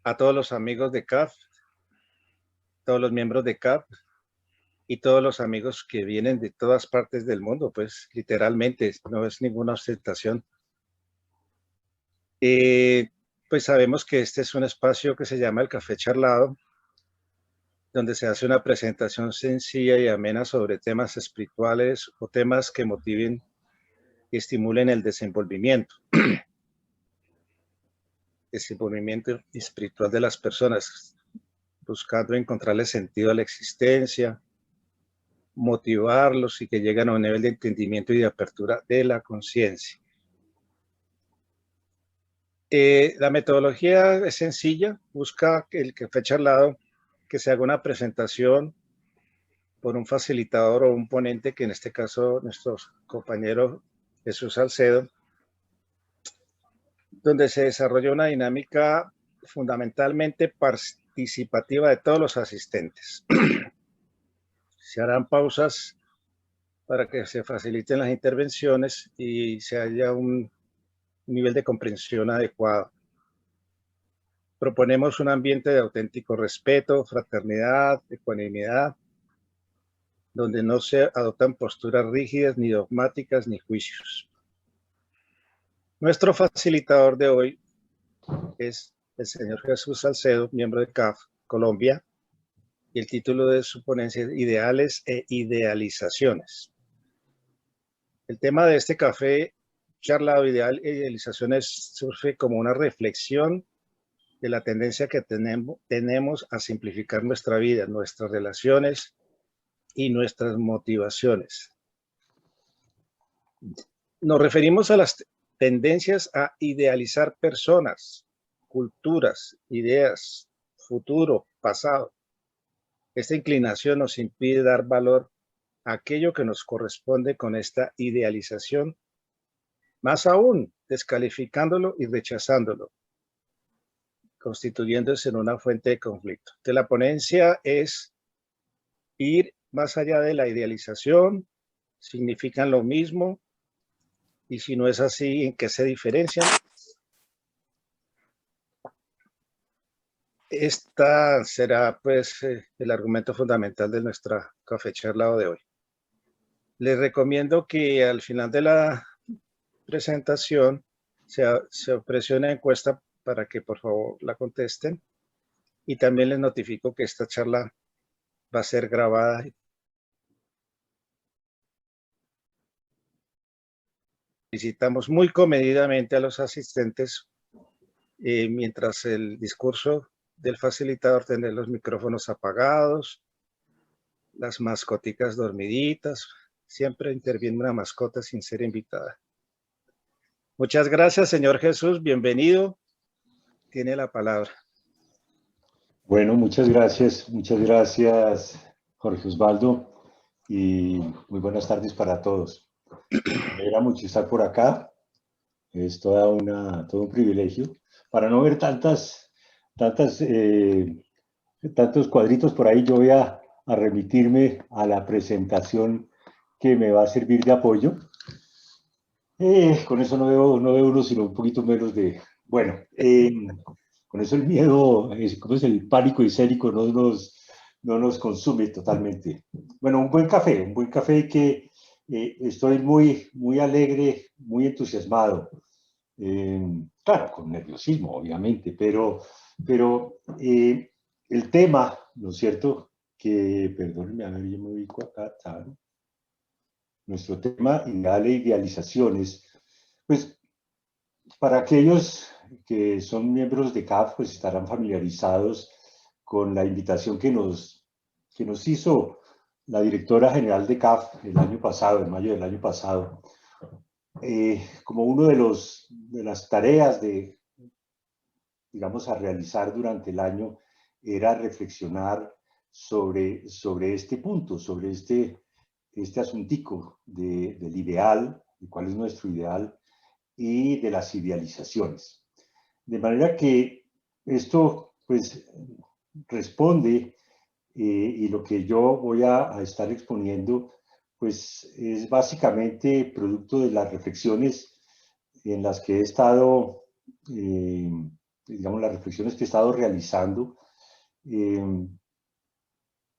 a todos los amigos de CAF, todos los miembros de CAF y todos los amigos que vienen de todas partes del mundo, pues literalmente, no es ninguna ostentación. Pues sabemos que este es un espacio que se llama el Café Charlado, donde se hace una presentación sencilla y amena sobre temas espirituales o temas que motiven y estimulen el desenvolvimiento espiritual de las personas, buscando encontrarle sentido a la existencia, motivarlos y que lleguen a un nivel de entendimiento y de apertura de la conciencia. La metodología es sencilla, busca que el café charlado, que se haga una presentación por un facilitador o un ponente, que en este caso nuestro compañero Jesús Salcedo, donde se desarrolla una dinámica fundamentalmente participativa de todos los asistentes. Se harán pausas para que se faciliten las intervenciones y se haya un nivel de comprensión adecuado. Proponemos un ambiente de auténtico respeto, fraternidad, ecuanimidad, donde no se adoptan posturas rígidas, ni dogmáticas, ni juicios. Nuestro facilitador de hoy es el señor Jesús Salcedo, miembro de CAF Colombia, y el título de su ponencia es Ideales e Idealizaciones. El tema de este café charlado, ideal e idealizaciones, surge como una reflexión de la tendencia que tenemos a simplificar nuestra vida, nuestras relaciones y nuestras motivaciones. Nos referimos a las tendencias a idealizar personas, culturas, ideas, futuro, pasado. Esta inclinación nos impide dar valor a aquello que nos corresponde con esta idealización, más aún descalificándolo y rechazándolo, constituyéndose en una fuente de conflicto. De la ponencia es ir más allá de la idealización, significan lo mismo, y si no es así, ¿en qué se diferencian? Esta será pues el argumento fundamental de nuestra café charlado de hoy. Les recomiendo que al final de la presentación se ofrece una encuesta para que por favor la contesten, y también les notifico que esta charla va a ser grabada. Visitamos muy comedidamente a los asistentes mientras el discurso del facilitador, tener los micrófonos apagados, las mascoticas dormiditas, siempre interviene una mascota sin ser invitada. Muchas gracias, señor Jesús, bienvenido, tiene la palabra. Bueno, muchas gracias Jorge Osvaldo, y muy buenas tardes para todos. Me alegra mucho estar por acá, es todo un privilegio. Para no ver tantos cuadritos por ahí, yo voy a remitirme a la presentación que me va a servir de apoyo. Con eso no veo uno, sino un poquito menos de... Bueno, con eso el miedo, como es el pánico escénico, no nos consume totalmente. Bueno, un buen café que estoy muy alegre, muy entusiasmado. Claro, con nerviosismo, obviamente, pero el tema, ¿no es cierto? Perdónenme, a ver, yo me ubico acá, ¿saben? Nuestro tema, idealizaciones, pues para aquellos que son miembros de CAF, pues estarán familiarizados con la invitación que nos hizo la directora general de CAF el año pasado, en mayo del año pasado, como uno de las tareas digamos, a realizar durante el año era reflexionar sobre este punto, sobre este asuntico del ideal, de cuál es nuestro ideal, y de las idealizaciones. De manera que esto, pues, responde, y lo que yo voy a estar exponiendo, pues, es básicamente producto de las reflexiones en las que he estado digamos, las reflexiones que he estado realizando,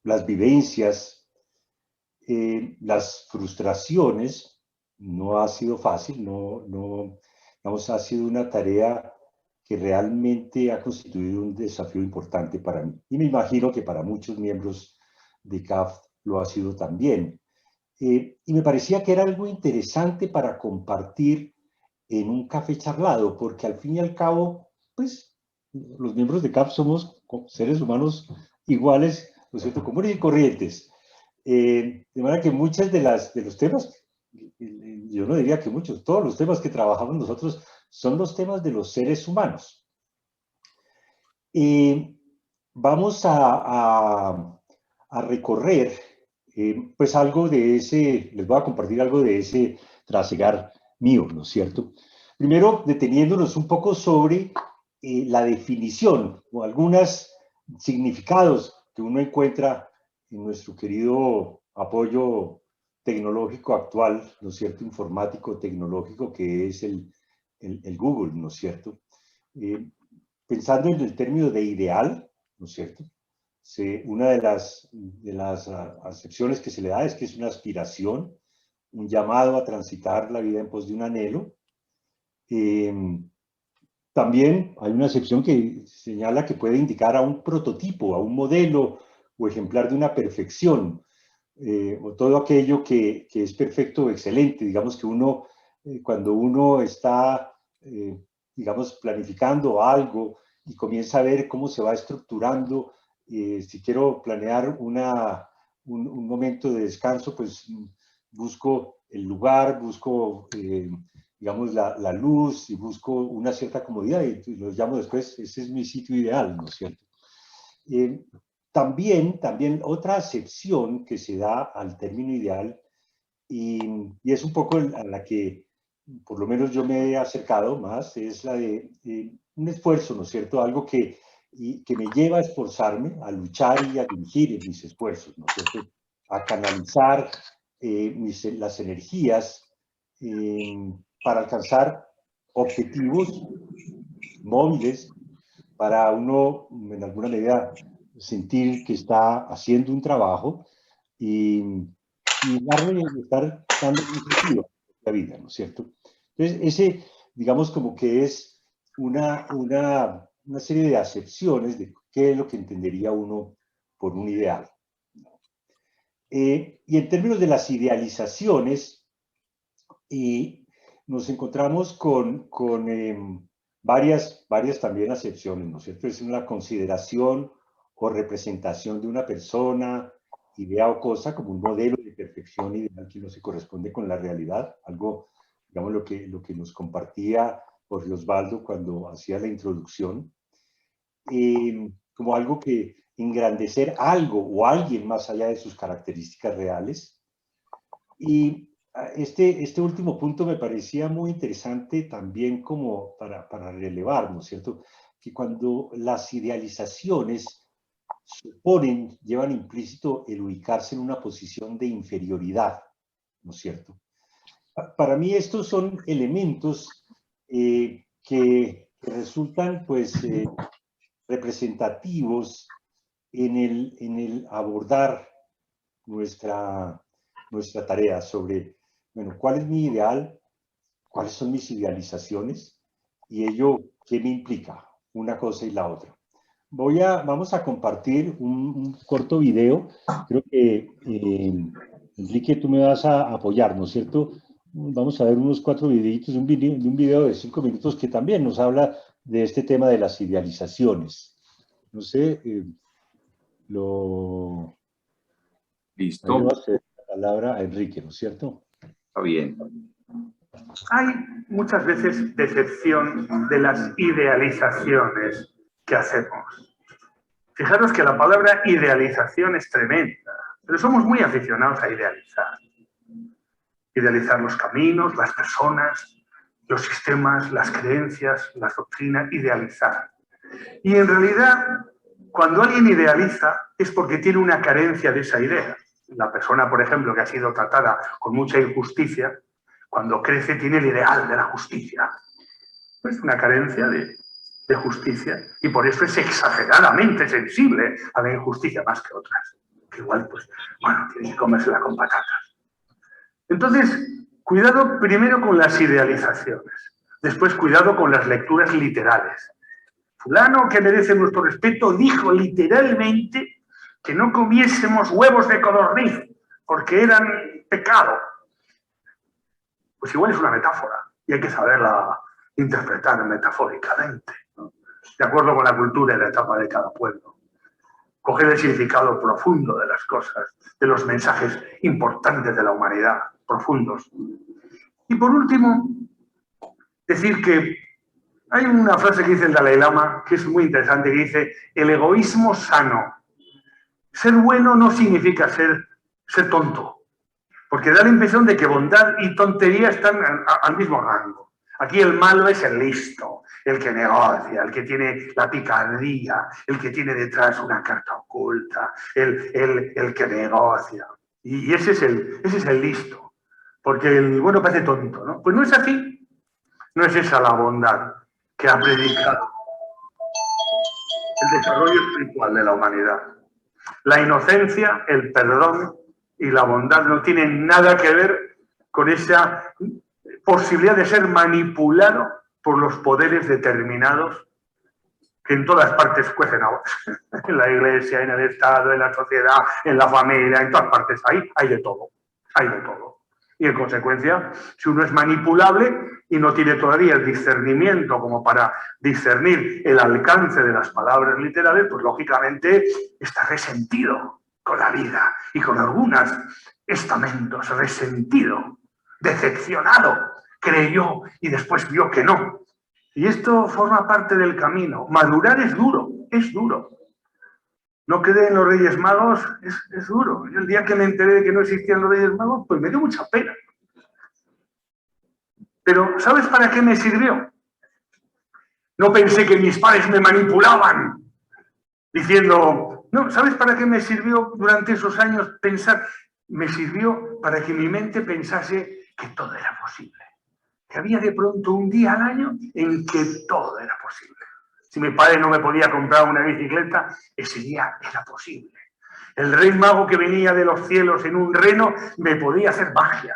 las vivencias, las frustraciones. No ha sido fácil, digamos, ha sido una tarea que realmente ha constituido un desafío importante para mí. Y me imagino que para muchos miembros de CAF lo ha sido también. Y me parecía que era algo interesante para compartir en un café charlado, porque al fin y al cabo, pues, los miembros de CAF somos seres humanos iguales, ¿no es cierto?, comunes y corrientes. De manera que muchos de los temas, yo no diría que muchos, todos los temas que trabajamos nosotros son los temas de los seres humanos. Vamos a recorrer, pues algo de ese, les voy a compartir algo de ese trasegar mío, ¿no es cierto? Primero, deteniéndonos un poco sobre la definición o algunos significados que uno encuentra en nuestro querido apoyo tecnológico actual, ¿no es cierto?, informático, tecnológico, que es el Google, ¿no es cierto? Pensando en el término de ideal, ¿no es cierto? Una de las acepciones que se le da es que es una aspiración, un llamado a transitar la vida en pos de un anhelo. También hay una acepción que señala que puede indicar a un prototipo, a un modelo o ejemplar de una perfección, o todo aquello que es perfecto o excelente. Digamos que uno, cuando uno está, digamos, planificando algo y comienza a ver cómo se va estructurando, si quiero planear un momento de descanso, pues busco el lugar, busco, digamos, la luz y busco una cierta comodidad y lo llamo después, ese es mi sitio ideal, ¿no es cierto? También otra acepción que se da al término ideal y es un poco a la que por lo menos yo me he acercado más, es la de un esfuerzo, ¿no es cierto? Algo que me lleva a esforzarme, a luchar y a dirigir mis esfuerzos, ¿no es cierto? A canalizar las energías para alcanzar objetivos móviles, para uno, en alguna medida, sentir que está haciendo un trabajo y estar dando un sentido a la vida, ¿no es cierto? Entonces, ese, digamos, como que es una serie de acepciones de qué es lo que entendería uno por un ideal. Y en términos de las idealizaciones, nos encontramos con varias también acepciones, ¿no es cierto? Es una consideración o representación de una persona, idea o cosa como un modelo de perfección ideal que no se corresponde con la realidad, algo, digamos, lo que nos compartía Jorge Osvaldo cuando hacía la introducción, como algo que engrandecer algo o alguien más allá de sus características reales. Y este último punto me parecía muy interesante también como para relevar, ¿no es cierto? Que cuando las idealizaciones llevan implícito el ubicarse en una posición de inferioridad, ¿no es cierto? Para mí estos son elementos que resultan, pues, representativos en el abordar nuestra tarea sobre, bueno, ¿cuál es mi ideal? ¿Cuáles son mis idealizaciones? Y ello, ¿qué me implica? Una cosa y la otra. Vamos a compartir un corto video. Creo que, Enrique, tú me vas a apoyar, ¿no es cierto? Vamos a ver unos 4 videitos de un video de 5 minutos que también nos habla de este tema de las idealizaciones. No sé, Listo. ahí le va a ceder la palabra a Enrique, ¿no es cierto? Está bien. Hay muchas veces decepción de las idealizaciones que hacemos. Fijaros que la palabra idealización es tremenda, pero somos muy aficionados a idealizar. Idealizar los caminos, las personas, los sistemas, las creencias, las doctrinas, idealizar. Y en realidad, cuando alguien idealiza es porque tiene una carencia de esa idea. La persona, por ejemplo, que ha sido tratada con mucha injusticia, cuando crece tiene el ideal de la justicia. Es una carencia de de justicia y por eso es exageradamente sensible a la injusticia más que otras. Que igual, pues, bueno, tiene que comérsela con patatas. Entonces, cuidado primero con las idealizaciones. Después, cuidado con las lecturas literales. Fulano, que merece nuestro respeto, dijo literalmente que no comiésemos huevos de codorniz porque eran pecado. Pues igual es una metáfora y hay que saberla interpretar metafóricamente, ¿no? De acuerdo con la cultura y la etapa de cada pueblo. Coger el significado profundo de las cosas, de los mensajes importantes de la humanidad, profundos. Y por último, decir que hay una frase que dice el Dalai Lama que es muy interesante, que dice: el egoísmo sano. Ser bueno no significa ser tonto, porque da la impresión de que bondad y tontería están al mismo rango. Aquí el malo es el listo, el que negocia, el que tiene la picardía, el que tiene detrás una carta oculta, el que negocia. Y ese es el listo, porque el bueno parece tonto, ¿no? Pues no es así, no es esa la bondad que ha predicado el desarrollo espiritual de la humanidad. La inocencia, el perdón y la bondad no tienen nada que ver con esa posibilidad de ser manipulado por los poderes determinados que en todas partes cuecen ahora. En la iglesia, en el Estado, en la sociedad, en la familia, en todas partes hay de todo. Hay de todo. Y en consecuencia, si uno es manipulable y no tiene todavía el discernimiento como para discernir el alcance de las palabras literales, pues lógicamente está resentido con la vida y con algunos estamentos, resentido, decepcionado, creyó y después vio que no. Y esto forma parte del camino. Madurar es duro, es duro. No quedé en los Reyes Magos, es duro. Yo el día que me enteré de que no existían los Reyes Magos, pues me dio mucha pena. Pero ¿sabes para qué me sirvió? No pensé que mis padres me manipulaban, diciendo, no, ¿sabes para qué me sirvió durante esos años pensar? Me sirvió para que mi mente pensase que todo era posible. Que había de pronto un día al año en que todo era posible. Si mi padre no me podía comprar una bicicleta, ese día era posible. El rey mago que venía de los cielos en un reno me podía hacer magia.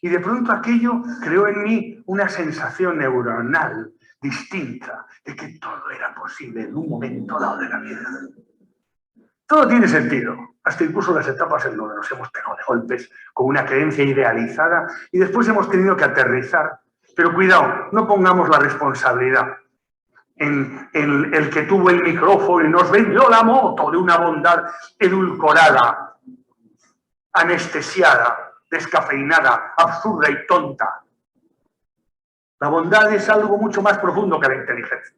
Y de pronto aquello creó en mí una sensación neuronal distinta de que todo era posible en un momento dado de la vida. Todo tiene sentido, hasta incluso las etapas en donde nos hemos pegado de golpes con una creencia idealizada y después hemos tenido que aterrizar. Pero cuidado, no pongamos la responsabilidad en el que tuvo el micrófono y nos vendió la moto de una bondad edulcorada, anestesiada, descafeinada, absurda y tonta. La bondad es algo mucho más profundo que la inteligencia,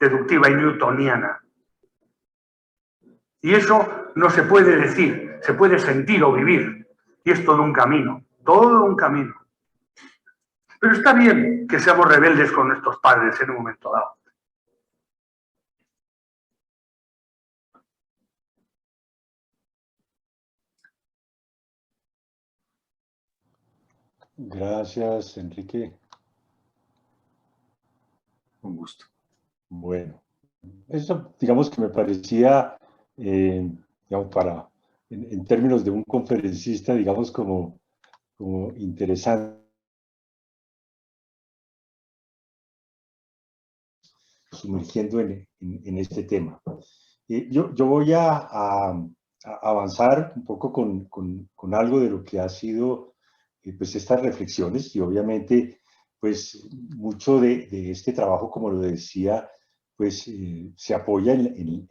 deductiva y newtoniana. Y eso no se puede decir, se puede sentir o vivir. Y es todo un camino, todo un camino. Pero está bien que seamos rebeldes con nuestros padres en un momento dado. Gracias, Enrique. Con gusto. Bueno, eso digamos que me parecía, digamos, en términos de un conferencista, digamos, como interesante. Sumergiendo en este tema. Yo voy a avanzar un poco con algo de lo que ha sido pues estas reflexiones y obviamente pues mucho de este trabajo, como lo decía, pues se apoya en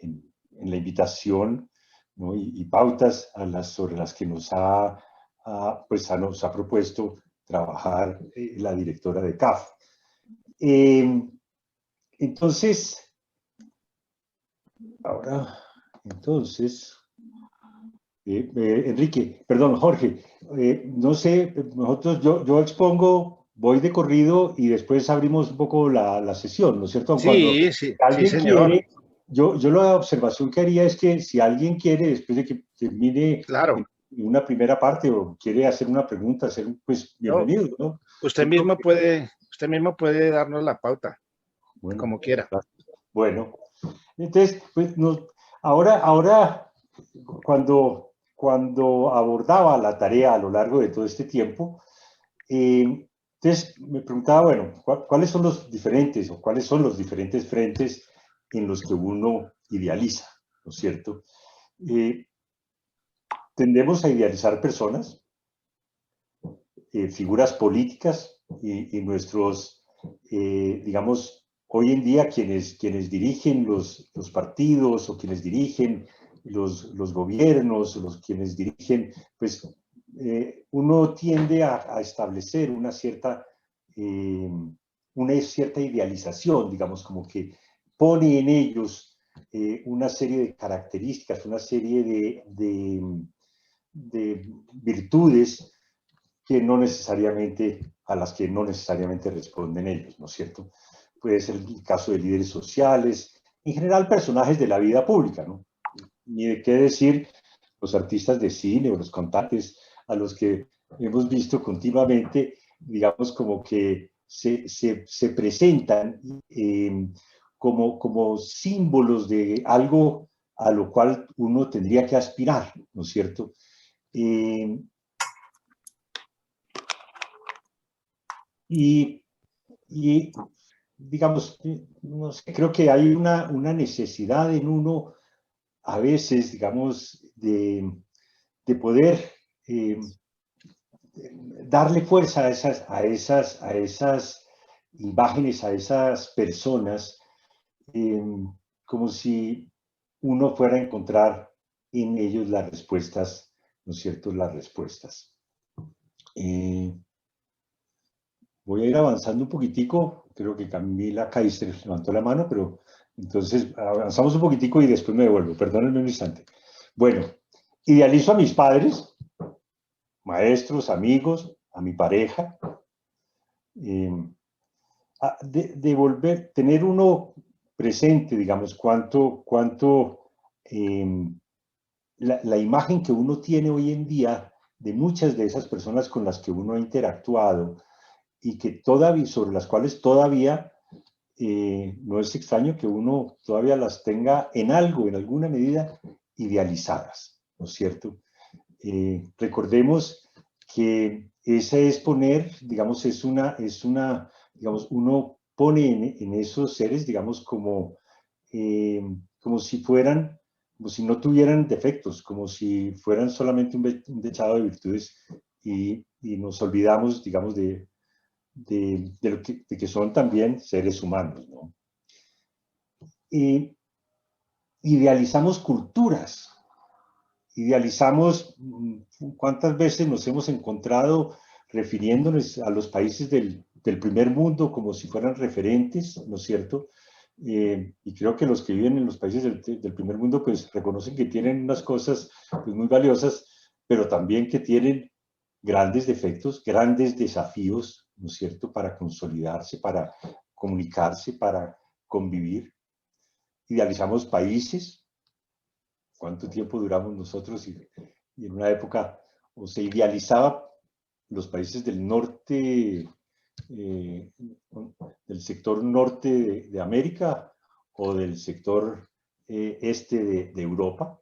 la invitación, ¿no? y pautas sobre las que nos ha propuesto trabajar la directora de CAF. Entonces, Enrique, perdón, Jorge, no sé, nosotros, yo expongo, voy de corrido y después abrimos un poco la sesión, ¿no es cierto? Cuando sí, alguien señor. quiere, yo la observación que haría es que si alguien quiere, después de que termine una primera parte o quiere hacer una pregunta, pues bienvenido, ¿no? Usted mismo puede darnos la pauta, bueno, como quiera. Bueno, entonces, pues, ahora cuando abordaba la tarea a lo largo de todo este tiempo, entonces me preguntaba, bueno, ¿cuáles son los diferentes o cuáles son los diferentes frentes en los que uno idealiza, ¿no es cierto? Tendemos a idealizar personas, figuras políticas y nuestros, digamos, hoy en día quienes dirigen los partidos o quienes dirigen los gobiernos, quienes dirigen, pues uno tiende a establecer una cierta idealización, digamos, como que pone en ellos una serie de características, una serie de virtudes a las que no necesariamente responden ellos, ¿no es cierto? Puede ser el caso de líderes sociales, en general personajes de la vida pública, ¿no? Ni de qué decir los artistas de cine o los cantantes a los que hemos visto continuamente, digamos, como que se presentan como símbolos de algo a lo cual uno tendría que aspirar, ¿no es cierto? Y digamos, no sé, creo que hay una necesidad en uno a veces, digamos, de poder darle fuerza a esas imágenes, a esas personas, como si uno fuera a encontrar en ellos las respuestas, ¿no es cierto? Las respuestas. Voy a ir avanzando un poquitico, creo que Camila Kaiser levantó la mano, pero entonces avanzamos un poquitico y después me devuelvo, perdónenme un instante. Bueno, idealizo a mis padres, maestros, amigos, a mi pareja, tener uno presente, digamos, la imagen que uno tiene hoy en día de muchas de esas personas con las que uno ha interactuado, y que sobre las cuales todavía no es extraño que uno todavía las tenga en alguna medida, idealizadas, ¿no es cierto? Recordemos que esa es poner, digamos, digamos, uno pone en esos seres, digamos, como si no tuvieran defectos, como si fueran solamente un dechado de virtudes y nos olvidamos, digamos, de que son también seres humanos, ¿no? Idealizamos culturas, idealizamos, ¿cuántas veces nos hemos encontrado refiriéndonos a los países del primer mundo como si fueran referentes, ¿no es cierto? Y creo que los que viven en los países del primer mundo pues reconocen que tienen unas cosas pues, muy valiosas, pero también que tienen grandes defectos, grandes desafíos, ¿no es cierto?, para consolidarse, para comunicarse, para convivir. Idealizamos países. ¿Cuánto tiempo duramos nosotros? Y en una época o se idealizaba los países del norte, del sector norte de América o del sector este de Europa,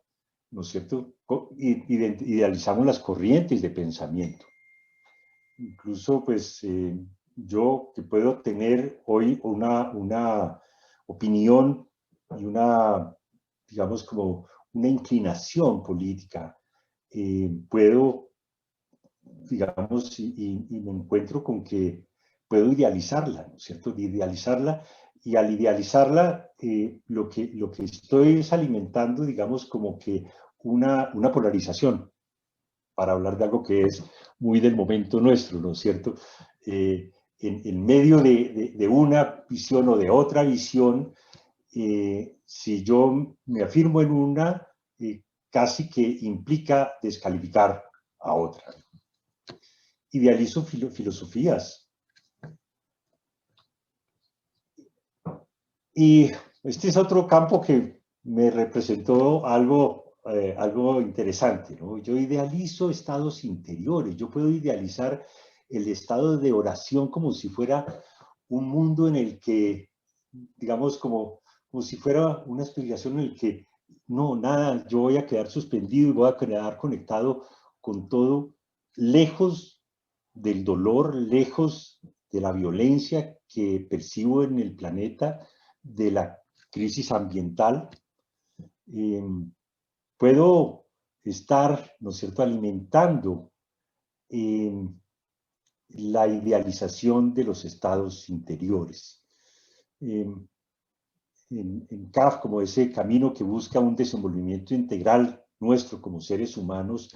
¿no es cierto? Idealizamos las corrientes de pensamiento. Incluso, pues, yo que puedo tener hoy una opinión y digamos, como una inclinación política, puedo, digamos, y me encuentro con que puedo idealizarla, ¿no es cierto? Idealizarla, y al idealizarla, lo que estoy es alimentando, digamos, como que una polarización, para hablar de algo que es muy del momento nuestro, ¿no es cierto? En medio de una visión o de otra visión, si yo me afirmo en una, casi que implica descalificar a otra. Idealizo filosofías. Y este es otro campo que me representó algo interesante, ¿no? Yo idealizo estados interiores. Yo puedo idealizar el estado de oración como si fuera un mundo en el que, digamos, como como si fuera una explicación en la que, no, nada, yo voy a quedar suspendido y voy a quedar conectado con todo, lejos del dolor, lejos de la violencia que percibo en el planeta, de la crisis ambiental. Puedo estar, ¿no es cierto?, alimentando la idealización de los estados interiores. En CAF, como ese camino que busca un desenvolvimiento integral nuestro como seres humanos,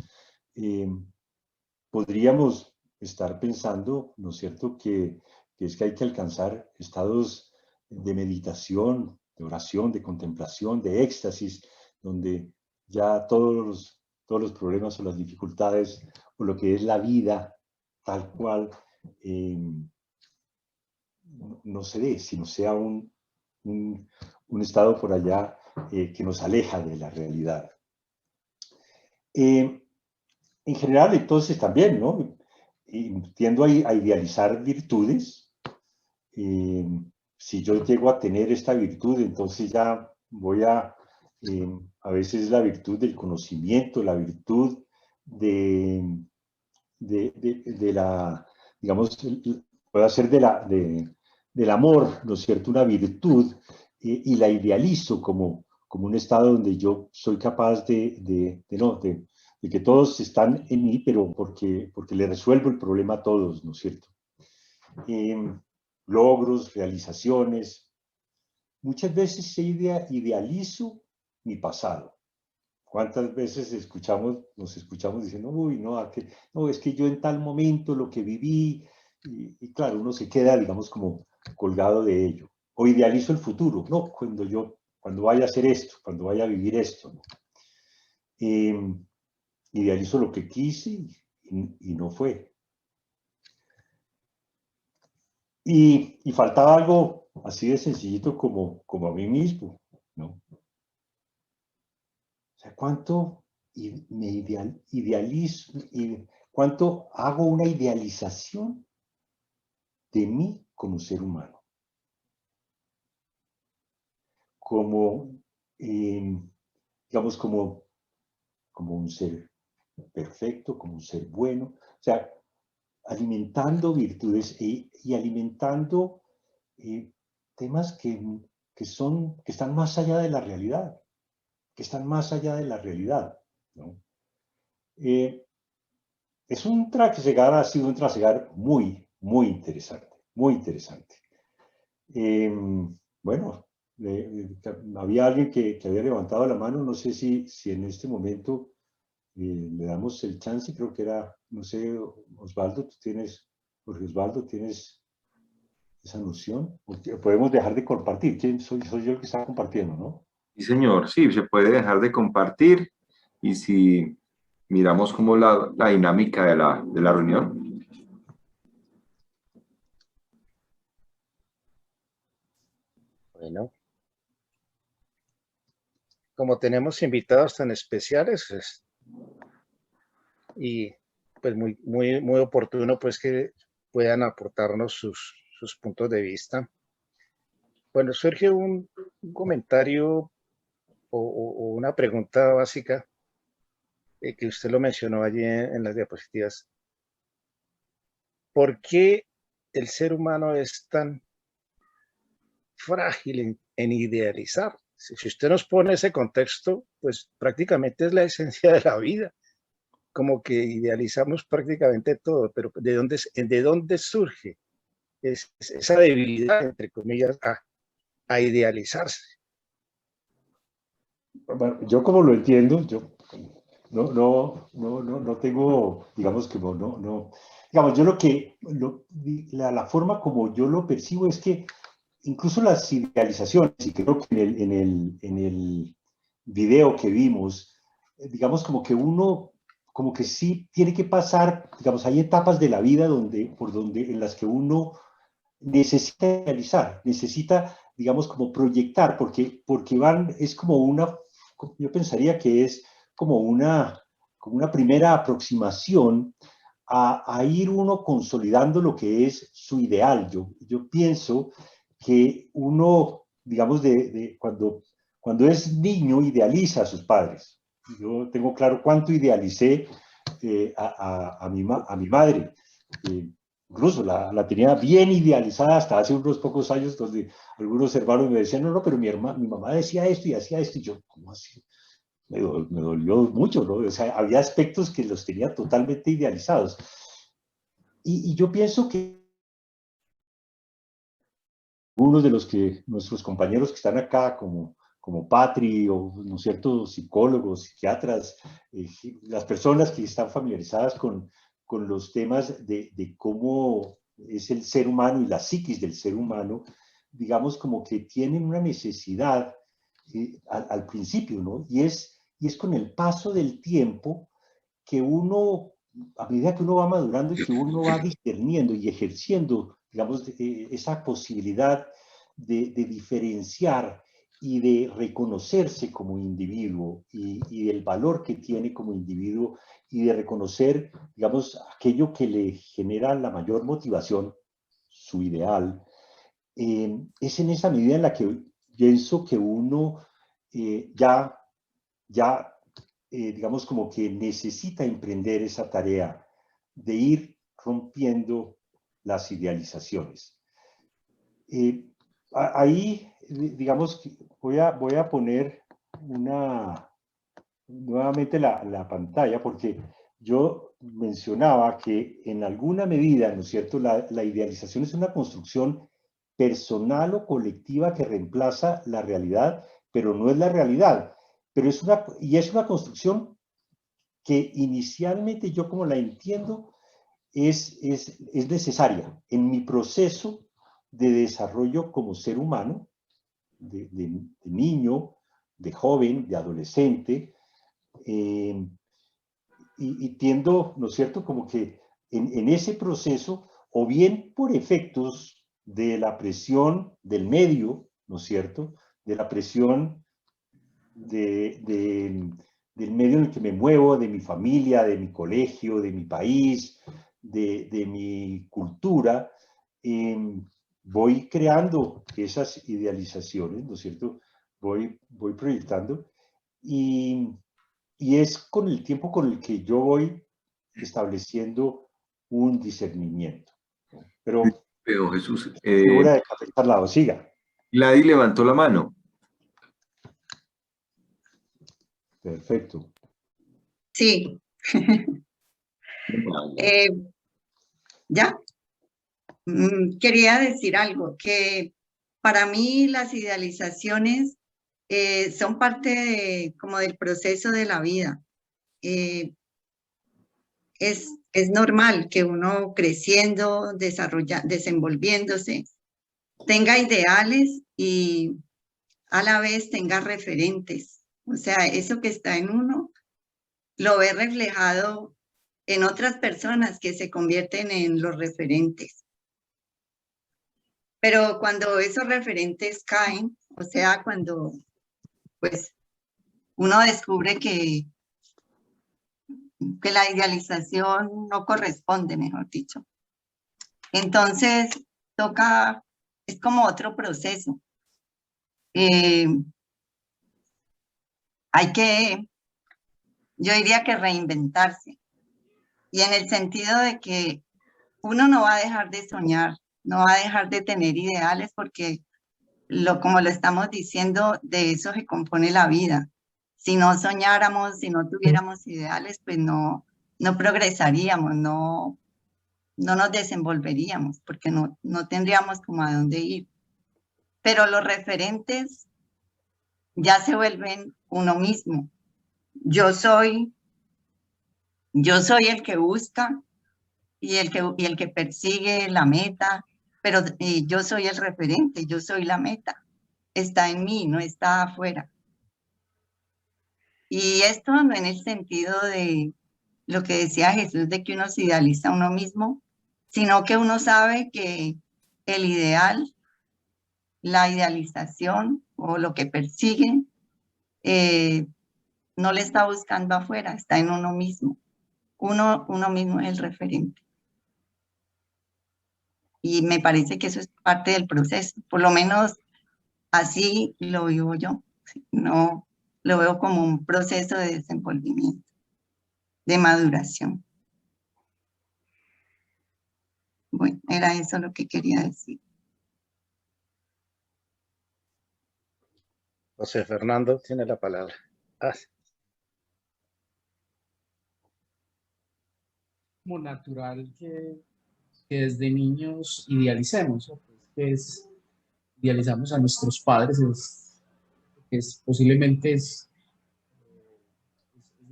podríamos estar pensando, ¿no es cierto?, que es que hay que alcanzar estados de meditación, de oración, de contemplación, de éxtasis, donde ya todos los problemas o las dificultades o lo que es la vida tal cual no se dé, sino sea un estado por allá que nos aleja de la realidad. En general, entonces, también, ¿no? Tiendo a idealizar virtudes. Si yo llego a tener esta virtud, entonces ya voy a veces la virtud del conocimiento, la virtud de la, digamos, puede ser del amor, ¿no es cierto?, una virtud, y la idealizo como un estado donde yo soy capaz de que todos están en mí, pero porque le resuelvo el problema a todos, ¿no es cierto? Logros, realizaciones. Muchas veces idealizo mi pasado. ¿Cuántas veces nos escuchamos diciendo, uy, no, es que yo en tal momento lo que viví, y claro, uno se queda, digamos, como colgado de ello. O idealizo el futuro, no, cuando vaya a hacer esto, cuando vaya a vivir esto, ¿no? Idealizo lo que quise y no fue. Y faltaba algo así de sencillito como a mí mismo, ¿no? O sea, ¿cuánto me idealizo? ¿Cuánto hago una idealización de mí como ser humano? Como, digamos, como un ser perfecto, como un ser bueno. O sea, alimentando virtudes y alimentando temas que están más allá de la realidad. Que están más allá de la realidad, ¿no? Es un trasegar, ha sido un trasegar muy, muy interesante, muy interesante. Bueno, había alguien que había levantado la mano, no sé si en este momento le damos el chance, creo que era, no sé, Osvaldo, Jorge Osvaldo, ¿tienes esa noción? Podemos dejar de compartir, ¿quién soy yo el que está compartiendo, no? Sí, señor, sí, se puede dejar de compartir y si miramos como la dinámica de la reunión. Bueno, como tenemos invitados tan especiales, y pues muy, muy, muy oportuno pues que puedan aportarnos sus puntos de vista. Bueno, surge un comentario o una pregunta básica que usted lo mencionó allí en las diapositivas. ¿Por qué el ser humano es tan frágil en idealizar? Si usted nos pone ese contexto, pues prácticamente es la esencia de la vida. Como que idealizamos prácticamente todo, pero ¿de dónde surge esa debilidad, entre comillas, a idealizarse? Bueno, yo como lo entiendo, yo no tengo, digamos que digamos, yo la forma como yo lo percibo es que incluso las idealizaciones, y creo que en el video que vimos, digamos como que sí tiene que pasar, digamos, hay etapas de la vida en las que uno necesita idealizar, necesita, digamos, como proyectar, porque es como yo pensaría que es como una primera aproximación a ir uno consolidando lo que es su ideal. Yo pienso que uno digamos, cuando es niño, idealiza a sus padres. Yo tengo claro cuánto idealicé a mi madre. Incluso la tenía bien idealizada hasta hace unos pocos años, donde algunos hermanos me decían, no, pero mi mamá decía esto y hacía esto, y yo, ¿cómo así? Me dolió mucho, ¿no? O sea, había aspectos que los tenía totalmente idealizados. Y yo pienso que algunos de nuestros compañeros que están acá, como Patri, o, ¿no es cierto?, psicólogos, psiquiatras, las personas que están familiarizadas con los temas de cómo es el ser humano y la psiquis del ser humano, digamos, como que tienen una necesidad al principio, ¿no? Y es con el paso del tiempo que uno, a medida que uno va madurando y que uno va discerniendo y ejerciendo, digamos, esa posibilidad de diferenciar y de reconocerse como individuo y del valor que tiene como individuo y de reconocer, digamos, aquello que le genera la mayor motivación, su ideal, es en esa medida en la que pienso que uno ya digamos, como que necesita emprender esa tarea de ir rompiendo las idealizaciones. Ahí, digamos, voy a poner nuevamente la pantalla, porque yo mencionaba que en alguna medida, ¿no es cierto?, la idealización es una construcción personal o colectiva que reemplaza la realidad, pero no es la realidad. Pero es una construcción que inicialmente yo, como la entiendo, es necesaria en mi proceso de desarrollo como ser humano, de niño, de joven, de adolescente, y tiendo, ¿no es cierto?, como que en ese proceso, o bien por efectos de la presión del medio, ¿no es cierto?, de la presión del medio en el que me muevo, de mi familia, de mi colegio, de mi país, de mi cultura, voy creando esas idealizaciones, ¿no es cierto? Voy proyectando y es con el tiempo con el que yo voy estableciendo un discernimiento. Pero Jesús, figura de café al lado, siga. Gladys levantó la mano. Perfecto. Sí. ¿Ya? Quería decir algo, que para mí las idealizaciones son parte como del proceso de la vida. Es normal que uno creciendo, desenvolviéndose, tenga ideales y a la vez tenga referentes. O sea, eso que está en uno lo ve reflejado en otras personas que se convierten en los referentes. Pero cuando esos referentes caen, o sea, cuando pues uno descubre que la idealización no corresponde, mejor dicho. Entonces, es como otro proceso. Hay que, yo diría que reinventarse. Y en el sentido de que uno no va a dejar de soñar, no va a dejar de tener ideales, porque como lo estamos diciendo, de eso se compone la vida. Si no soñáramos, si no tuviéramos ideales, pues no progresaríamos, no nos desenvolveríamos, porque no tendríamos como a dónde ir. Pero los referentes ya se vuelven uno mismo. Yo soy el que busca y el que persigue la meta, pero yo soy el referente, yo soy la meta. Está en mí, no está afuera. Y esto no en el sentido de lo que decía Jesús, de que uno se idealiza a uno mismo, sino que uno sabe que el ideal, la idealización o lo que persigue, no le está buscando afuera, está en uno mismo. Uno mismo es el referente. Y me parece que eso es parte del proceso. Por lo menos Así lo vivo yo. No lo veo como un proceso de desenvolvimiento, de maduración. Bueno, era eso lo que quería decir. José Fernando tiene la palabra. Como natural que desde niños idealicemos, ¿no? Idealizamos a nuestros padres, posiblemente es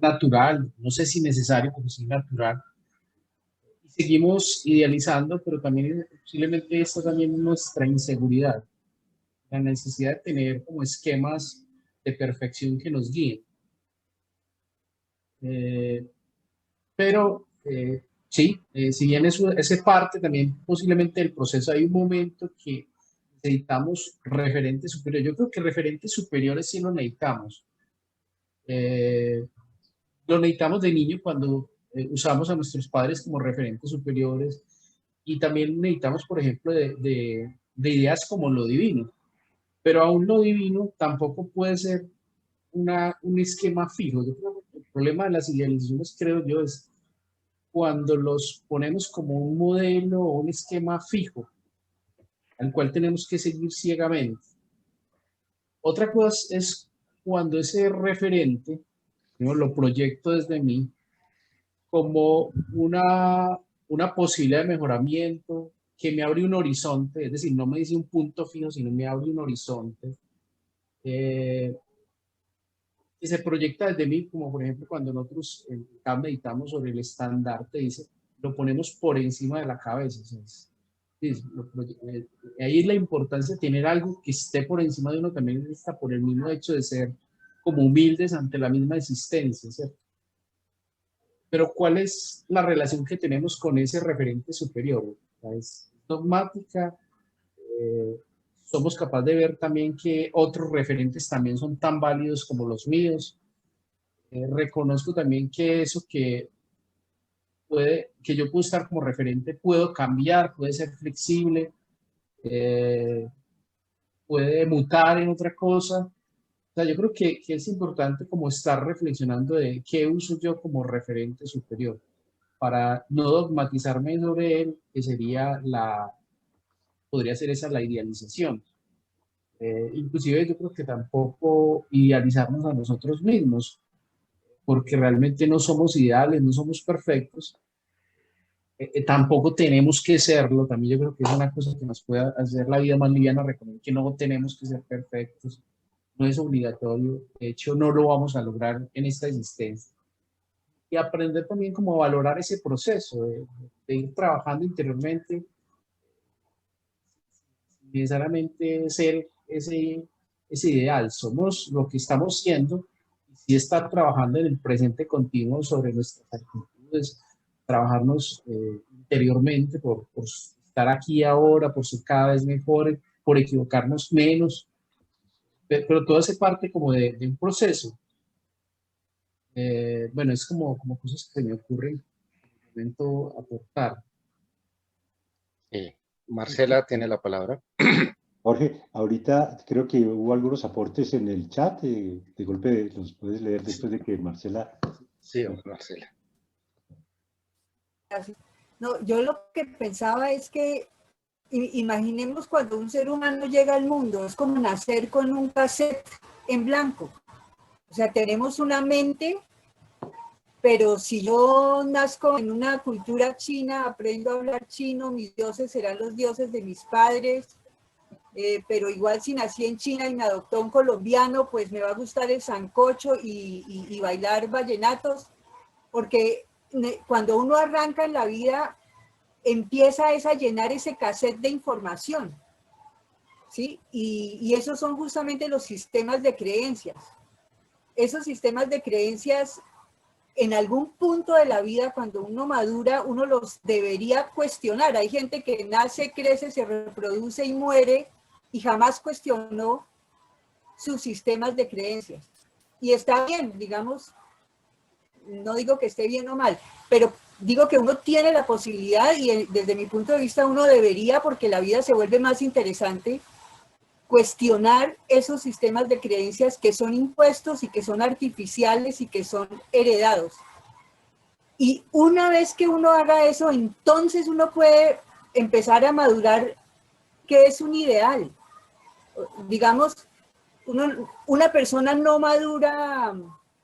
natural, no sé si necesario, pero sí natural. Y seguimos idealizando, pero también posiblemente esta también es nuestra inseguridad, la necesidad de tener como esquemas de perfección que nos guíen. Pero sí, si bien eso es parte también posiblemente del proceso, hay un momento que necesitamos referentes superiores. Yo creo que referentes superiores sí lo necesitamos. Lo necesitamos de niño cuando usamos a nuestros padres como referentes superiores, y también necesitamos, por ejemplo, de ideas como lo divino. Pero aún lo divino tampoco puede ser un esquema fijo. Yo creo que el problema de las idealizaciones, creo yo, es cuando los ponemos como un modelo o un esquema fijo al cual tenemos que seguir ciegamente. Otra cosa es cuando ese referente, ¿no?, lo proyecto desde mí como una posibilidad de mejoramiento que me abre un horizonte, es decir, no me dice un punto fijo, sino me abre un horizonte. Y se proyecta desde mí, como por ejemplo cuando nosotros acá meditamos sobre el estandarte, dice, lo ponemos por encima de la cabeza. Ahí es la importancia de tener algo que esté por encima de uno, también está por el mismo hecho de ser como humildes ante la misma existencia, ¿cierto? Pero ¿cuál es la relación que tenemos con ese referente superior? ¿Es dogmática? ¿Somos capaces de ver también que otros referentes también son tan válidos como los míos? Reconozco también que eso que yo puedo estar como referente, puedo cambiar, puede ser flexible, puede mutar en otra cosa. O sea, yo creo que es importante como estar reflexionando de qué uso yo como referente superior, para no dogmatizarme sobre él, que podría ser esa la idealización. Inclusive yo creo que tampoco idealizarnos a nosotros mismos, porque realmente no somos ideales, no somos perfectos. Tampoco tenemos que serlo. También yo creo que es una cosa que nos puede hacer la vida más liviana, reconocer que no tenemos que ser perfectos, no es obligatorio, de hecho no lo vamos a lograr en esta existencia. Y aprender también como a valorar ese proceso de ir trabajando interiormente, sin necesariamente ser ese ideal. Somos lo que estamos siendo, y sí estar trabajando en el presente continuo sobre nuestras actitudes, trabajarnos interiormente por estar aquí ahora, por ser cada vez mejores, por equivocarnos menos, pero todo hace parte como de un proceso. Bueno, es como cosas que me ocurren en el momento aportar. Marcela tiene la palabra. Jorge, ahorita creo que hubo algunos aportes en el chat, de golpe los puedes leer después de que Marcela... Sí, Marcela. No, yo lo que pensaba es que imaginemos cuando un ser humano llega al mundo, es como nacer con un cassette en blanco. O sea, tenemos una mente, pero si yo nazco en una cultura china, aprendo a hablar chino, mis dioses serán los dioses de mis padres, pero igual si nací en China y me adoptó un colombiano, pues me va a gustar el sancocho y bailar vallenatos, porque cuando uno arranca en la vida, empieza a llenar ese cassette de información, ¿sí? Y esos son justamente los sistemas de creencias. Esos sistemas de creencias, en algún punto de la vida, cuando uno madura, uno los debería cuestionar. Hay gente que nace, crece, se reproduce y muere y jamás cuestionó sus sistemas de creencias. Y está bien, digamos, no digo que esté bien o mal, pero digo que uno tiene la posibilidad, y desde mi punto de vista uno debería, porque la vida se vuelve más interesante, cuestionar esos sistemas de creencias que son impuestos y que son artificiales y que son heredados. Y una vez que uno haga eso, entonces uno puede empezar a madurar qué es un ideal. Digamos, una persona no madura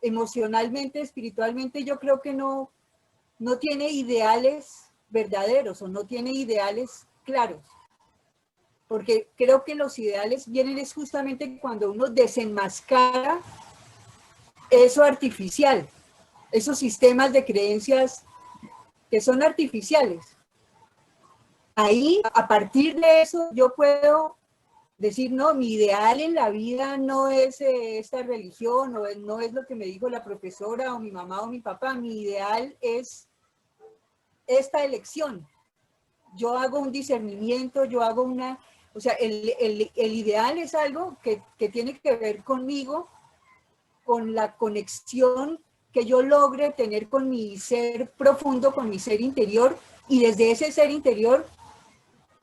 emocionalmente, espiritualmente, yo creo que no tiene ideales verdaderos o no tiene ideales claros. Porque creo que los ideales vienen es justamente cuando uno desenmascara eso artificial, esos sistemas de creencias que son artificiales. Ahí, a partir de eso, yo puedo decir, no, mi ideal en la vida no es esta religión, o no es lo que me dijo la profesora, o mi mamá, o mi papá. Mi ideal es esta elección. Yo hago un discernimiento, yo hago una... O sea, el ideal es algo que tiene que ver conmigo, con la conexión que yo logre tener con mi ser profundo, con mi ser interior, y desde ese ser interior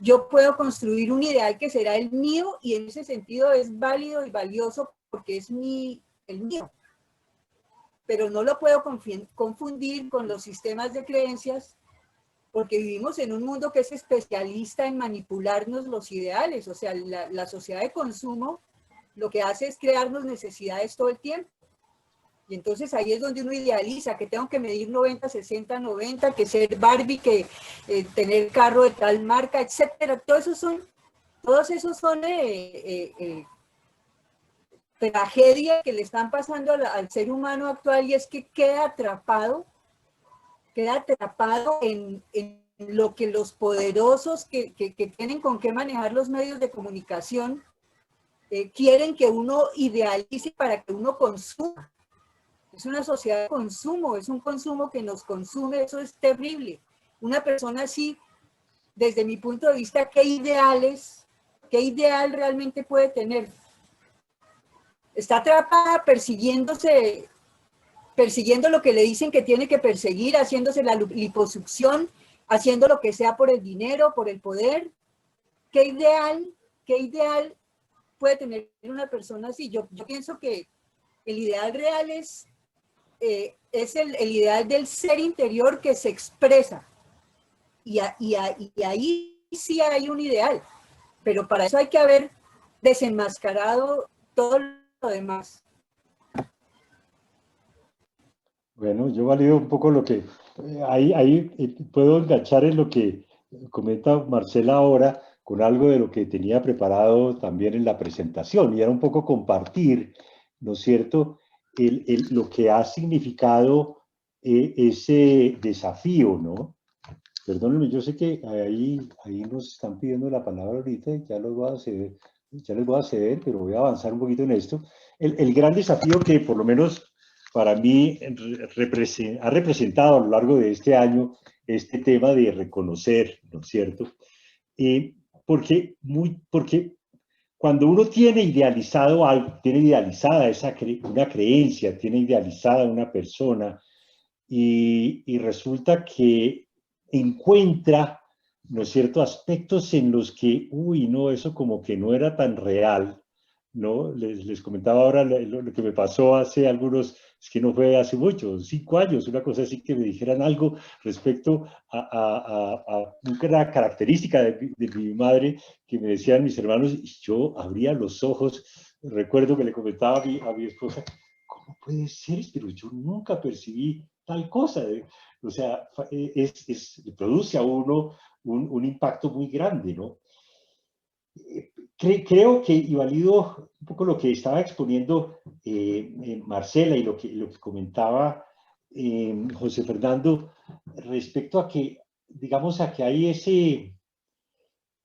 yo puedo construir un ideal que será el mío, y en ese sentido es válido y valioso porque es el mío. Pero no lo puedo confundir con los sistemas de creencias, porque vivimos en un mundo que es especialista en manipularnos los ideales. O sea, la sociedad de consumo lo que hace es crearnos necesidades todo el tiempo. Y entonces ahí es donde uno idealiza que tengo que medir 90, 60, 90, que ser Barbie, que tener carro de tal marca, etcétera. Todos esos son tragedias que le están pasando al ser humano actual, y es que queda atrapado en lo que los poderosos que tienen con qué manejar los medios de comunicación quieren que uno idealice para que uno consuma. Es una sociedad de consumo, es un consumo que nos consume, eso es terrible. Una persona así, desde mi punto de vista, qué ideal realmente puede tener? Está atrapada persiguiendo lo que le dicen que tiene que perseguir, haciéndose la liposucción, haciendo lo que sea por el dinero, por el poder. ¿Qué ideal puede tener una persona así? Yo pienso que el ideal real es el ideal del ser interior que se expresa. Y ahí sí hay un ideal, pero para eso hay que haber desenmascarado todo lo demás. Bueno, yo valido un poco lo que... ahí puedo enganchar en lo que comenta Marcela ahora, con algo de lo que tenía preparado también en la presentación, y era un poco compartir, ¿no es cierto?, lo que ha significado ese desafío, ¿no? Perdónenme, yo sé que ahí nos están pidiendo la palabra ahorita, ya les voy a ceder, pero voy a avanzar un poquito en esto. El gran desafío que por lo menos para mí ha representado a lo largo de este año este tema de reconocer, ¿no es cierto? Porque cuando uno tiene idealizado algo, tiene idealizada una creencia, tiene idealizada una persona, y resulta que encuentra, ¿no es cierto?, aspectos en los que, uy, no, eso como que no era tan real, ¿no? Les comentaba ahora lo que me pasó hace algunos, es que no fue hace mucho, 5 años, una cosa así, que me dijeran algo respecto a una característica de mi madre, que me decían mis hermanos, y yo abría los ojos. Recuerdo que le comentaba a mi esposa, ¿cómo puede ser? Pero yo nunca percibí tal cosa. O sea, produce a uno un impacto muy grande, ¿no? Creo que, y valido un poco lo que estaba exponiendo Marcela y lo que comentaba José Fernando, respecto a que, digamos, a que hay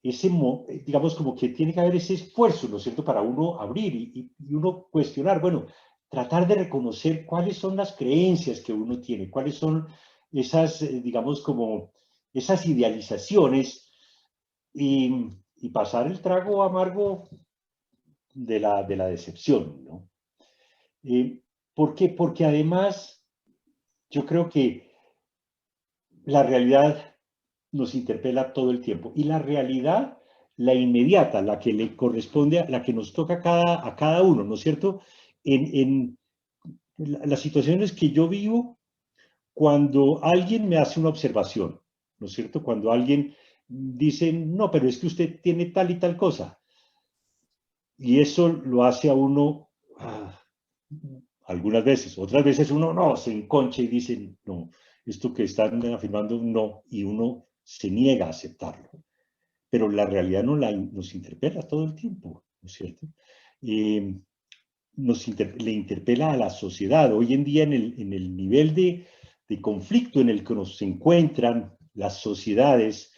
digamos, como que tiene que haber ese esfuerzo, ¿no es cierto?, para uno abrir y uno cuestionar, bueno, tratar de reconocer cuáles son las creencias que uno tiene, cuáles son esas, digamos, como esas idealizaciones, y pasar el trago amargo de la decepción, ¿no? ¿Por qué? Porque además yo creo que la realidad nos interpela todo el tiempo, y la realidad la inmediata, la que le corresponde, la que nos toca a cada uno, ¿no es cierto? En las situaciones que yo vivo, cuando alguien me hace una observación, ¿no es cierto? Cuando alguien dice, no, pero es que usted tiene tal y tal cosa. Y eso lo hace a uno algunas veces. Otras veces uno no, se enconcha y dice, no, esto que están afirmando no, y uno se niega a aceptarlo. Pero la realidad nos interpela todo el tiempo, ¿no es cierto? Le interpela a la sociedad. Hoy en día, en el nivel de conflicto en el que nos encuentran las sociedades,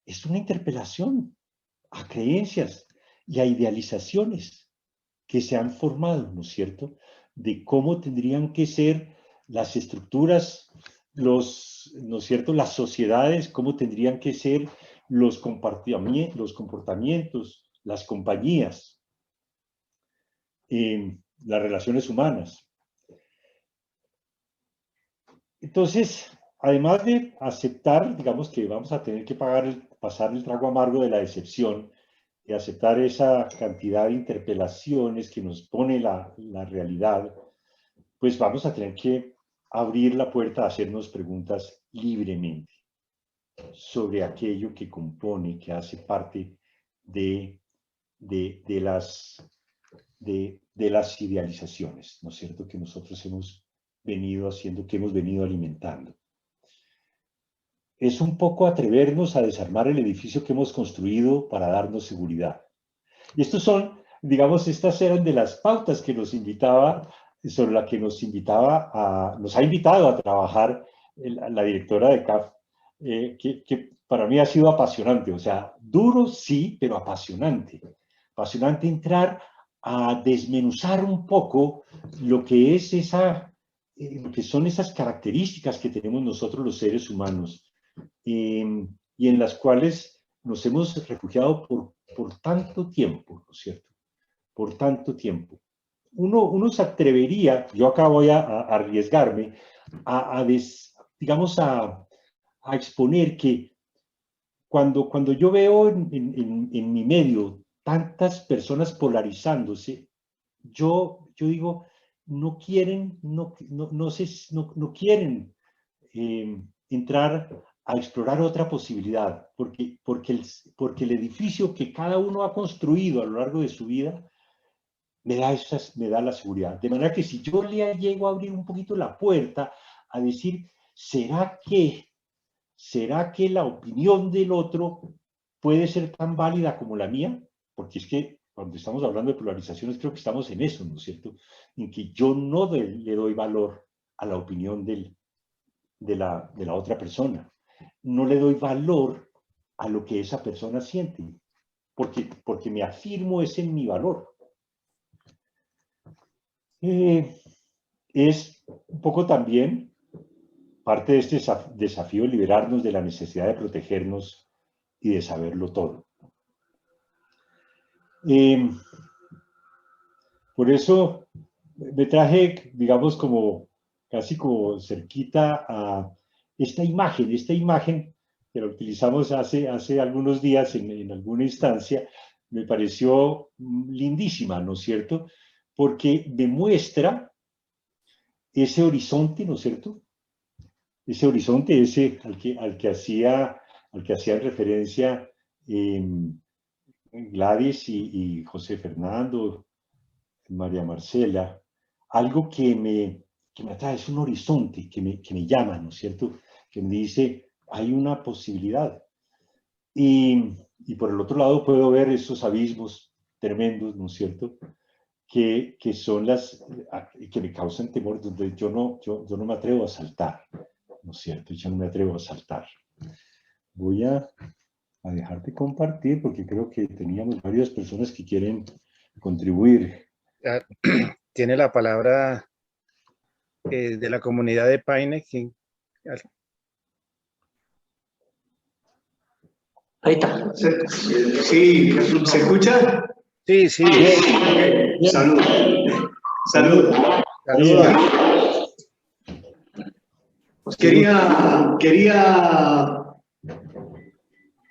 es una interpelación a creencias y a idealizaciones que se han formado, ¿no es cierto?, de cómo tendrían que ser las estructuras, ¿no es cierto?, las sociedades, cómo tendrían que ser los comportamientos, las compañías, las relaciones humanas. Entonces, además de aceptar, digamos que vamos a tener que pasar el trago amargo de la decepción, y aceptar esa cantidad de interpelaciones que nos pone la realidad, pues vamos a tener que abrir la puerta a hacernos preguntas libremente sobre aquello que compone, que hace parte de las idealizaciones, ¿no es cierto?, que nosotros hemos venido haciendo, que hemos venido alimentando. Es un poco atrevernos a desarmar el edificio que hemos construido para darnos seguridad. Y estos son, digamos, estas eran de las pautas que nos invitaba, sobre la que nos ha invitado a trabajar la directora de CAF, que para mí ha sido apasionante, o sea, duro sí, pero apasionante. Apasionante entrar a desmenuzar un poco lo que es lo que son esas características que tenemos nosotros los seres humanos, y en las cuales nos hemos refugiado por tanto tiempo, ¿no es cierto? Por tanto tiempo. Uno se atrevería, yo acá voy a arriesgarme, digamos, a exponer que cuando yo veo en mi medio tantas personas polarizándose, yo digo, no quieren entrar a explorar otra posibilidad, porque el edificio que cada uno ha construido a lo largo de su vida me da la seguridad. De manera que si yo le llego a abrir un poquito la puerta a decir, ¿será que la opinión del otro puede ser tan válida como la mía? Porque es que cuando estamos hablando de polarizaciones creo que estamos en eso, ¿no es cierto? En que yo no le doy valor a la opinión de la otra persona. No le doy valor a lo que esa persona siente, porque me afirmo es en mi valor. Es un poco también parte de este desafío liberarnos de la necesidad de protegernos y de saberlo todo. Por eso me traje, digamos, casi como cerquita a esta imagen que la utilizamos hace algunos días en alguna instancia, me pareció lindísima, ¿no es cierto?, porque me muestra ese horizonte, ¿no es cierto?, ese horizonte al que hacían referencia Gladys y José Fernando, María Marcela, algo que me atrae, es un horizonte que me llama, ¿no es cierto?, que me dice, hay una posibilidad. Y por el otro lado puedo ver esos abismos tremendos, ¿no es cierto?, que son que me causan temor, donde yo no me atrevo a saltar, ¿no es cierto? Yo no me atrevo a saltar. Voy a dejarte compartir porque creo que teníamos varias personas que quieren contribuir. Tiene la palabra de la comunidad de Paine. Ahí está. Sí, ¿se escucha? Sí, sí. Salud. Salud. Salud. Quería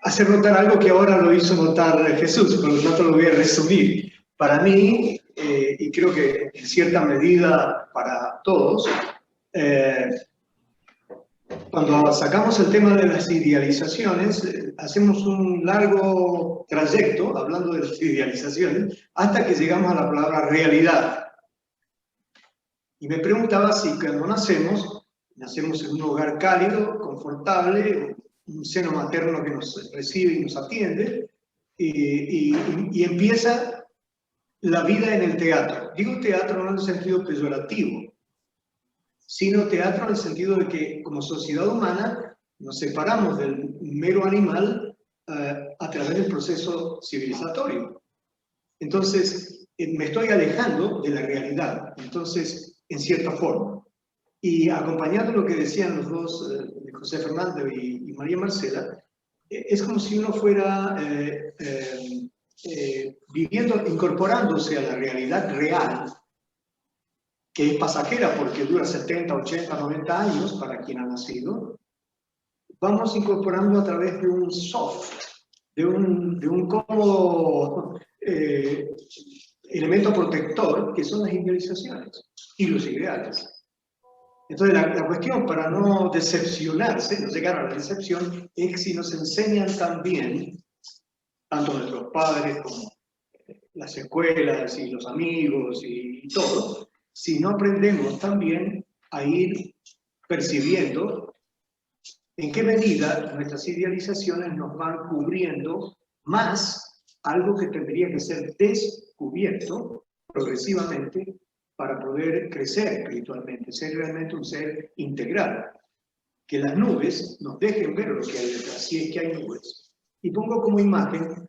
hacer notar algo que ahora lo hizo notar Jesús, por lo tanto lo voy a resumir. Para mí, y creo que en cierta medida para todos, cuando sacamos el tema de las idealizaciones, hacemos un largo trayecto hablando de las idealizaciones hasta que llegamos a la palabra realidad. Y me preguntaba si cuando nacemos en un hogar cálido, confortable, un seno materno que nos recibe y nos atiende, y empieza la vida en el teatro. Digo teatro no en el sentido peyorativo, sino teatro en el sentido de que como sociedad humana nos separamos del mero animal a través del proceso civilizatorio. Entonces, me estoy alejando de la realidad, entonces, en cierta forma. Y acompañando lo que decían los dos, José Fernando y María Marcela, es como si uno fuera viviendo, incorporándose a la realidad real, que es pasajera porque dura 70, 80, 90 años para quien ha nacido. Vamos incorporando a través de un soft, de un cómodo elemento protector, que son las idealizaciones y los ideales. Entonces, la cuestión para no decepcionarse, no llegar a la decepción, es si nos enseñan también, tanto nuestros padres como las escuelas y los amigos y todo, si no aprendemos también a ir percibiendo en qué medida nuestras idealizaciones nos van cubriendo más algo que tendría que ser descubierto progresivamente para poder crecer espiritualmente, ser realmente un ser integral. Que las nubes nos dejen ver lo que hay detrás, si es que hay nubes. Y pongo como imagen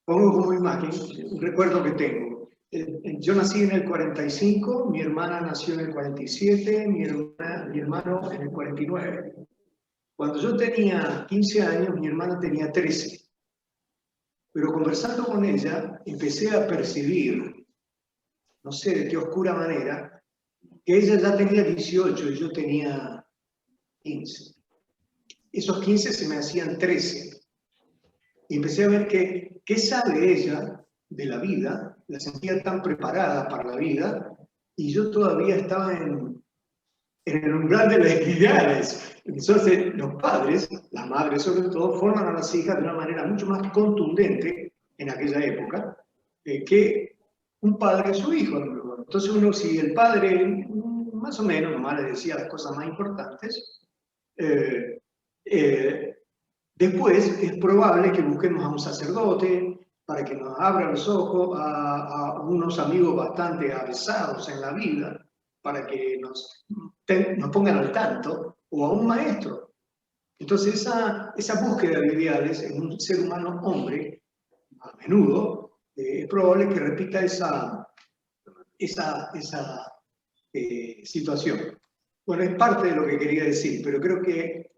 un recuerdo que tengo. Yo nací en el 45, mi hermana nació en el 47, mi hermano en el 49. Cuando yo tenía 15 años, mi hermana tenía 13. Pero conversando con ella, empecé a percibir, no sé de qué oscura manera, que ella ya tenía 18 y yo tenía 15. Esos 15 se me hacían 13. Y empecé a ver que, ¿qué sabe ella de la vida? La sentía tan preparada para la vida y yo todavía estaba en el umbral de las ideales. Entonces, los padres, las madres sobre todo, forman a las hijas de una manera mucho más contundente en aquella época que un padre a su hijo. Entonces, uno, si el padre más o menos nomás le decía las cosas más importantes, después es probable que busquemos a un sacerdote para que nos abra los ojos, a unos amigos bastante avesados en la vida, para que nos pongan al tanto, o a un maestro. Entonces esa búsqueda de ideales en un ser humano hombre, a menudo, es probable que repita esa situación. Bueno, es parte de lo que quería decir, pero creo que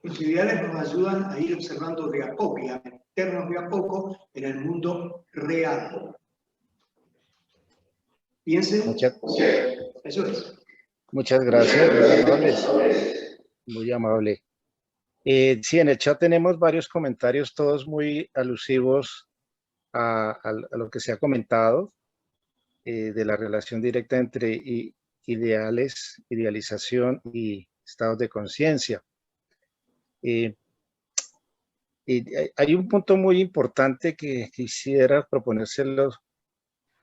los ideales nos ayudan a ir observando de a poco y a meternos de a poco en el mundo real. Piensen, eso es. Muchas gracias, muy amables. Muy amable. Sí, en el chat tenemos varios comentarios, todos muy alusivos a lo que se ha comentado, de la relación directa entre ideales, idealización y estados de conciencia. Hay un punto muy importante que quisiera proponérselo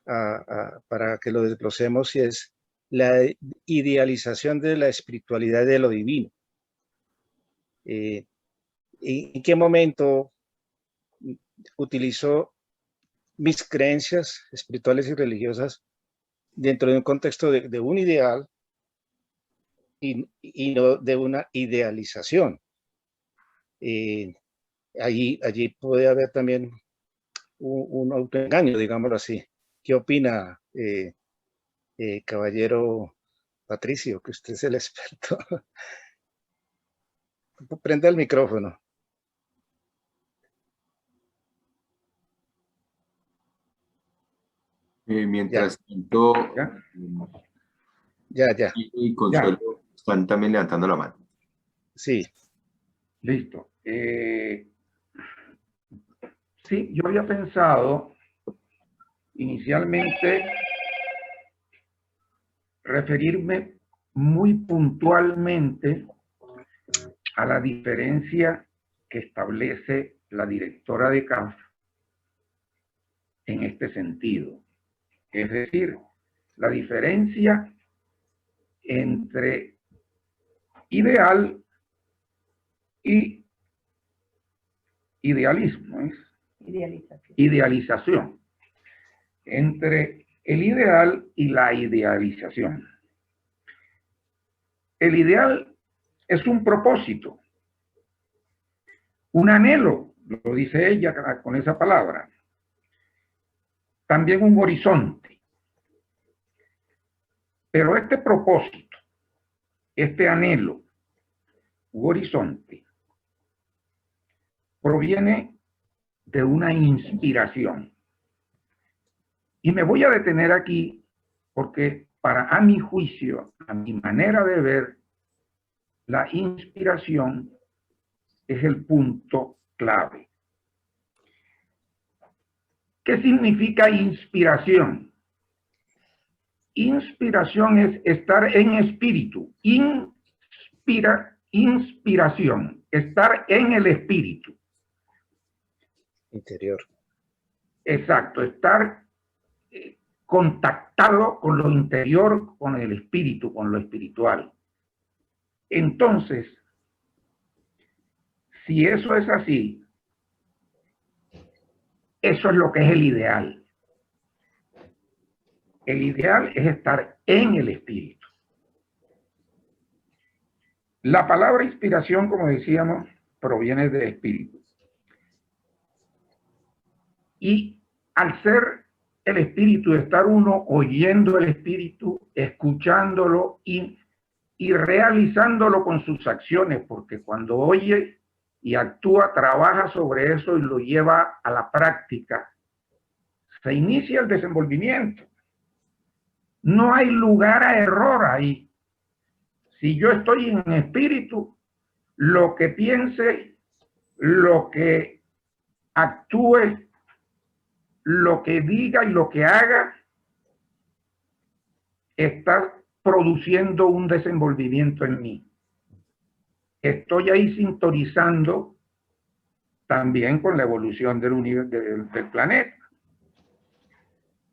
para que lo desglosemos, y es la idealización de la espiritualidad de lo divino. ¿En qué momento utilizo mis creencias espirituales y religiosas dentro de un contexto de un ideal y no de una idealización? Allí puede haber también un autoengaño, digámoslo así. ¿Qué opina, caballero Patricio, que usted es el experto? Prenda el micrófono. Mientras tanto, Ya. y Consuelo están también levantando la mano. Sí. Listo. Sí, yo había pensado inicialmente referirme muy puntualmente a la diferencia que establece la directora de CAF en este sentido. Es decir, la diferencia entre ideal y idealismo, ¿es? Idealización. Entre el ideal y la idealización. El ideal es un propósito, un anhelo, lo dice ella con esa palabra. También un horizonte. Pero este propósito, este anhelo, u horizonte, proviene de una inspiración. Y me voy a detener aquí porque a mi juicio, a mi manera de ver, la inspiración es el punto clave. ¿Qué significa inspiración? Inspiración es estar en espíritu. Inspiración, estar en el espíritu. Interior. Exacto, estar contactado con lo interior, con el espíritu, con lo espiritual. Entonces, si eso es así, eso es lo que es el ideal. El ideal es estar en el espíritu. La palabra inspiración, como decíamos, proviene del espíritu. Y al ser el espíritu, estar uno oyendo el espíritu, escuchándolo y realizándolo con sus acciones, porque cuando oye y actúa, trabaja sobre eso y lo lleva a la práctica, se inicia el desenvolvimiento. No hay lugar a error ahí. Si yo estoy en espíritu, lo que piense, lo que actúe, lo que diga y lo que haga, está produciendo un desenvolvimiento en mí. Estoy ahí sintonizando también con la evolución del universo, del planeta.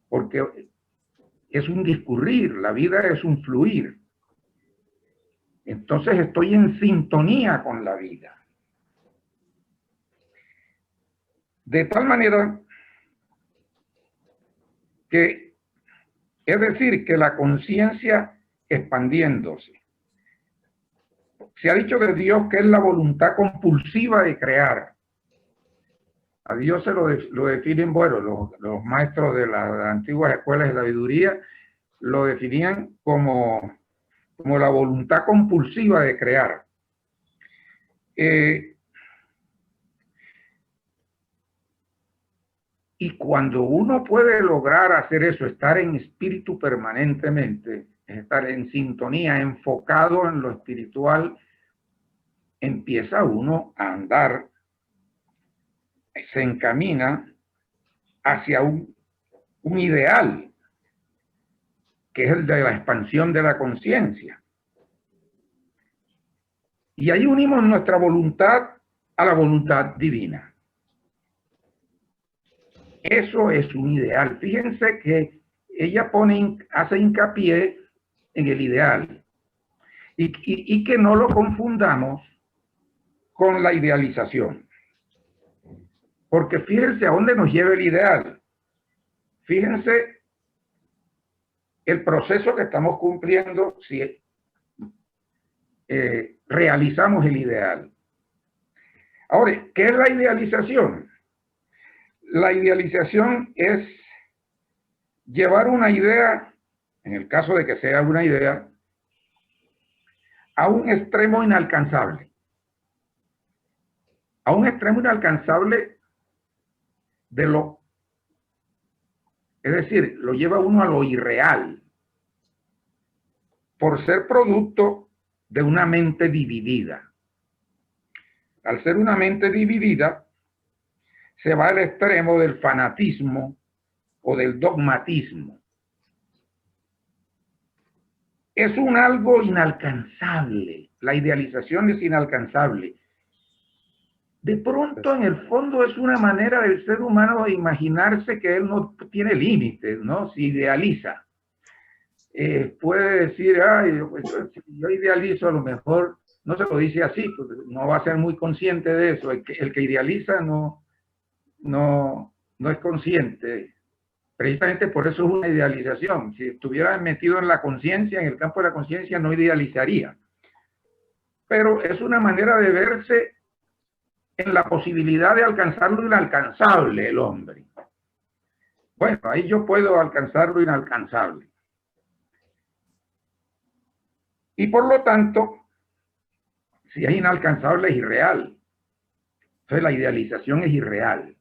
Porque es un discurrir, la vida es un fluir. Entonces estoy en sintonía con la vida. De tal manera que, es decir, que la conciencia expandiéndose. Se ha dicho de Dios que es la voluntad compulsiva de crear. A Dios se lo definen, bueno, los maestros de las antiguas escuelas de sabiduría lo definían como la voluntad compulsiva de crear. Y cuando uno puede lograr hacer eso, estar en espíritu permanentemente, estar en sintonía, enfocado en lo espiritual, empieza uno a andar, se encamina hacia un ideal, que es el de la expansión de la conciencia. Y ahí unimos nuestra voluntad a la voluntad divina. Eso es un ideal. Fíjense que ella hace hincapié en el ideal y que no lo confundamos con la idealización. Porque fíjense a dónde nos lleva el ideal. Fíjense el proceso que estamos cumpliendo si realizamos el ideal. Ahora, ¿qué es la idealización? La idealización es llevar una idea, en el caso de que sea una idea, a un extremo inalcanzable. A un extremo inalcanzable es decir, lo lleva uno a lo irreal, por ser producto de una mente dividida. al ser una mente dividida, se va al extremo del fanatismo o del dogmatismo. Es un algo inalcanzable. La idealización es inalcanzable. De pronto, en el fondo, es una manera del ser humano de imaginarse que él no tiene límites, ¿no? Si idealiza. Puede decir, ay, pues, si yo idealizo, a lo mejor no se lo dice así, pues no va a ser muy consciente de eso. El que idealiza no es consciente. Precisamente por eso es una idealización. Si estuviera metido en la conciencia, en el campo de la conciencia, no idealizaría. Pero es una manera de verse en la posibilidad de alcanzar lo inalcanzable, el hombre. Bueno, ahí yo puedo alcanzar lo inalcanzable. Y por lo tanto, si es inalcanzable, es irreal. Entonces la idealización es irreal.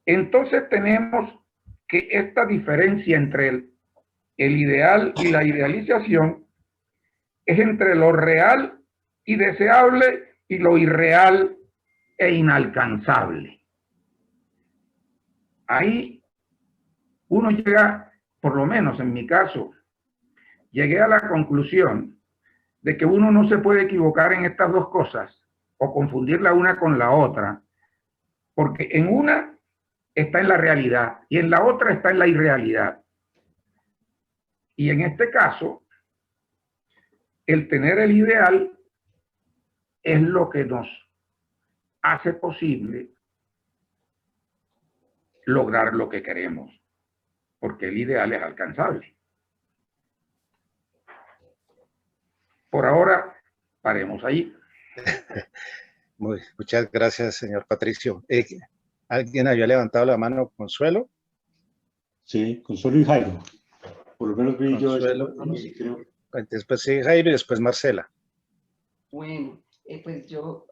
Entonces tenemos que esta diferencia entre el ideal y la idealización es entre lo real y deseable y lo irreal e inalcanzable. Ahí uno llega, por lo menos en mi caso, llegué a la conclusión de que uno no se puede equivocar en estas dos cosas o confundir la una con la otra, porque en una está en la realidad y en la otra está en la irrealidad. Y en este caso, el tener el ideal es lo que nos hace posible lograr lo que queremos, porque el ideal es alcanzable. Por ahora, paremos ahí. Muchas gracias, señor Patricio. ¿Alguien había levantado la mano? ¿Consuelo? Sí, Consuelo y Jairo. Por lo menos vi yo Consuelo, eso, creo. Después sí, Jairo, y después Marcela. Bueno, pues yo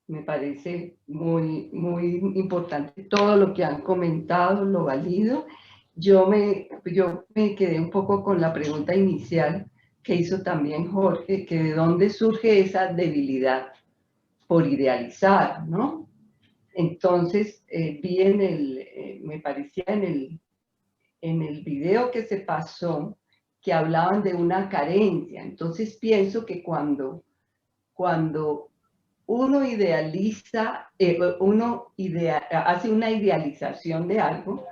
me parece muy importante todo lo que han comentado, lo valido. Yo me quedé un poco con la pregunta inicial que hizo también Jorge, que de dónde surge esa debilidad por idealizar, ¿no? Entonces, vi me parecía en el video que se pasó, que hablaban de una carencia. Entonces pienso que cuando uno idealiza, hace una idealización de algo,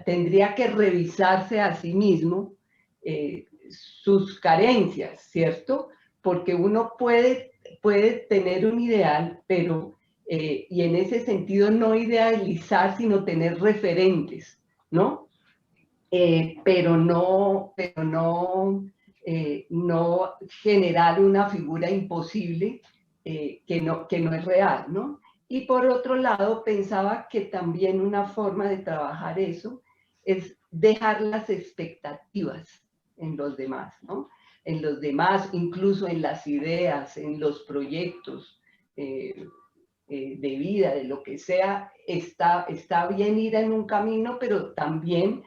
tendría que revisarse a sí mismo sus carencias, ¿cierto? Porque uno puede tener un ideal, pero, y en ese sentido no idealizar, sino tener referentes, ¿no? Pero no generar una figura imposible que no es real, ¿no? Y por otro lado, pensaba que también una forma de trabajar eso es dejar las expectativas en los demás, ¿no? En los demás, incluso en las ideas, en los proyectos de vida, de lo que sea, está bien ir en un camino, pero también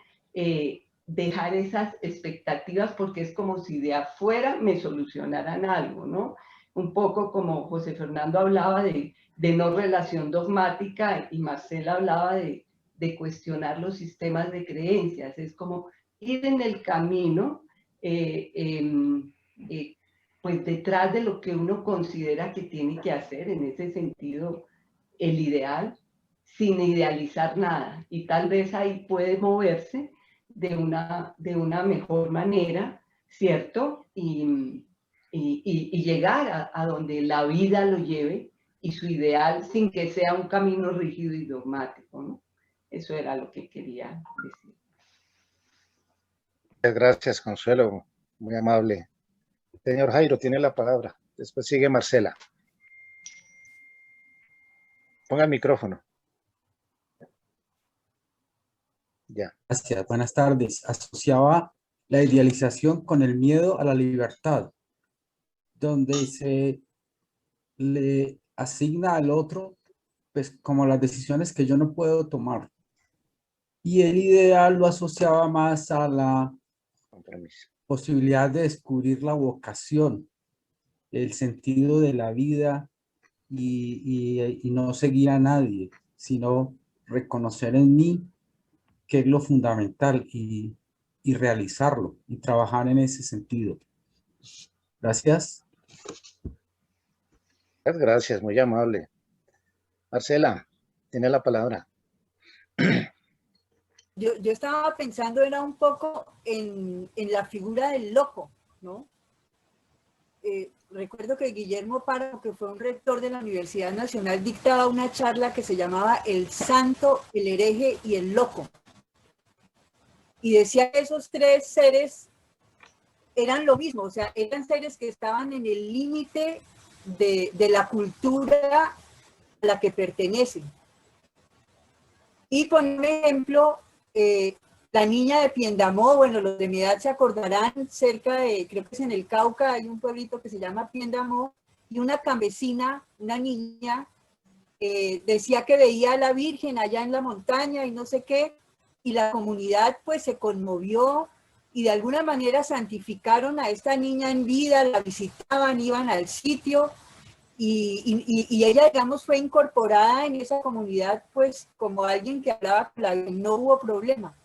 dejar esas expectativas, porque es como si de afuera me solucionaran algo, ¿no? Un poco como José Fernando hablaba de no relación dogmática y Marcela hablaba de cuestionar los sistemas de creencias. Es como ir en el camino, pues detrás de lo que uno considera que tiene que hacer, en ese sentido, el ideal, sin idealizar nada. Y tal vez ahí puede moverse de una mejor manera, ¿cierto? Y llegar a donde la vida lo lleve y su ideal sin que sea un camino rígido y dogmático, ¿no? Eso era lo que quería decir. Muchas gracias, Consuelo. Muy amable. Señor Jairo, tiene la palabra. Después sigue Marcela. Ponga el micrófono. Ya. Gracias, buenas tardes. Asociaba la idealización con el miedo a la libertad, donde se le asigna al otro, pues, como las decisiones que yo no puedo tomar. Y el ideal lo asociaba más a la posibilidad de descubrir la vocación, el sentido de la vida y no seguir a nadie, sino reconocer en mí qué es lo fundamental y realizarlo y trabajar en ese sentido. Gracias. Muchas gracias, muy amable. Marcela, tiene la palabra. Yo estaba pensando, era un poco en la figura del loco, ¿no? Recuerdo que Guillermo Páramo, que fue un rector de la Universidad Nacional, dictaba una charla que se llamaba El Santo, el Hereje y el Loco. Y decía que esos tres seres eran lo mismo, o sea, eran seres que estaban en el límite de la cultura a la que pertenecen. Y por ejemplo, la niña de Piendamó, bueno, los de mi edad se acordarán, cerca de, creo que es en el Cauca, hay un pueblito que se llama Piendamó, y una campesina, una niña, decía que veía a la Virgen allá en la montaña y no sé qué, y la comunidad pues se conmovió y de alguna manera santificaron a esta niña en vida, la visitaban, iban al sitio, y ella, digamos, fue incorporada en esa comunidad, pues, como alguien que hablaba clave, no hubo problema.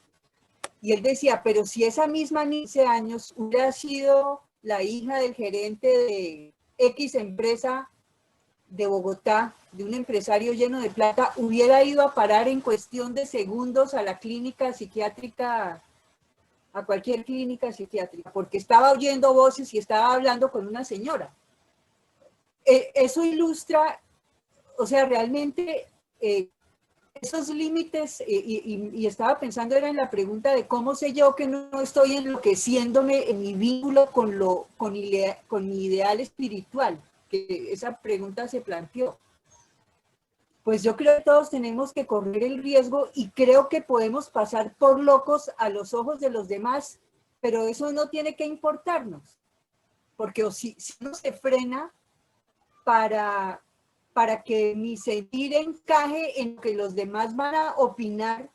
Y él decía, pero si esa misma niña de 15 años hubiera sido la hija del gerente de X empresa de Bogotá, de un empresario lleno de plata, hubiera ido a parar en cuestión de segundos a la clínica psiquiátrica, a cualquier clínica psiquiátrica, porque estaba oyendo voces y estaba hablando con una señora. Eso ilustra, o sea, realmente esos límites, y estaba pensando era en la pregunta de cómo sé yo que no estoy enloqueciéndome en mi vínculo con mi ideal espiritual, que esa pregunta se planteó. Pues yo creo que todos tenemos que correr el riesgo y creo que podemos pasar por locos a los ojos de los demás, pero eso no tiene que importarnos, porque si uno se frena para que mi sentir encaje en lo que los demás van a opinar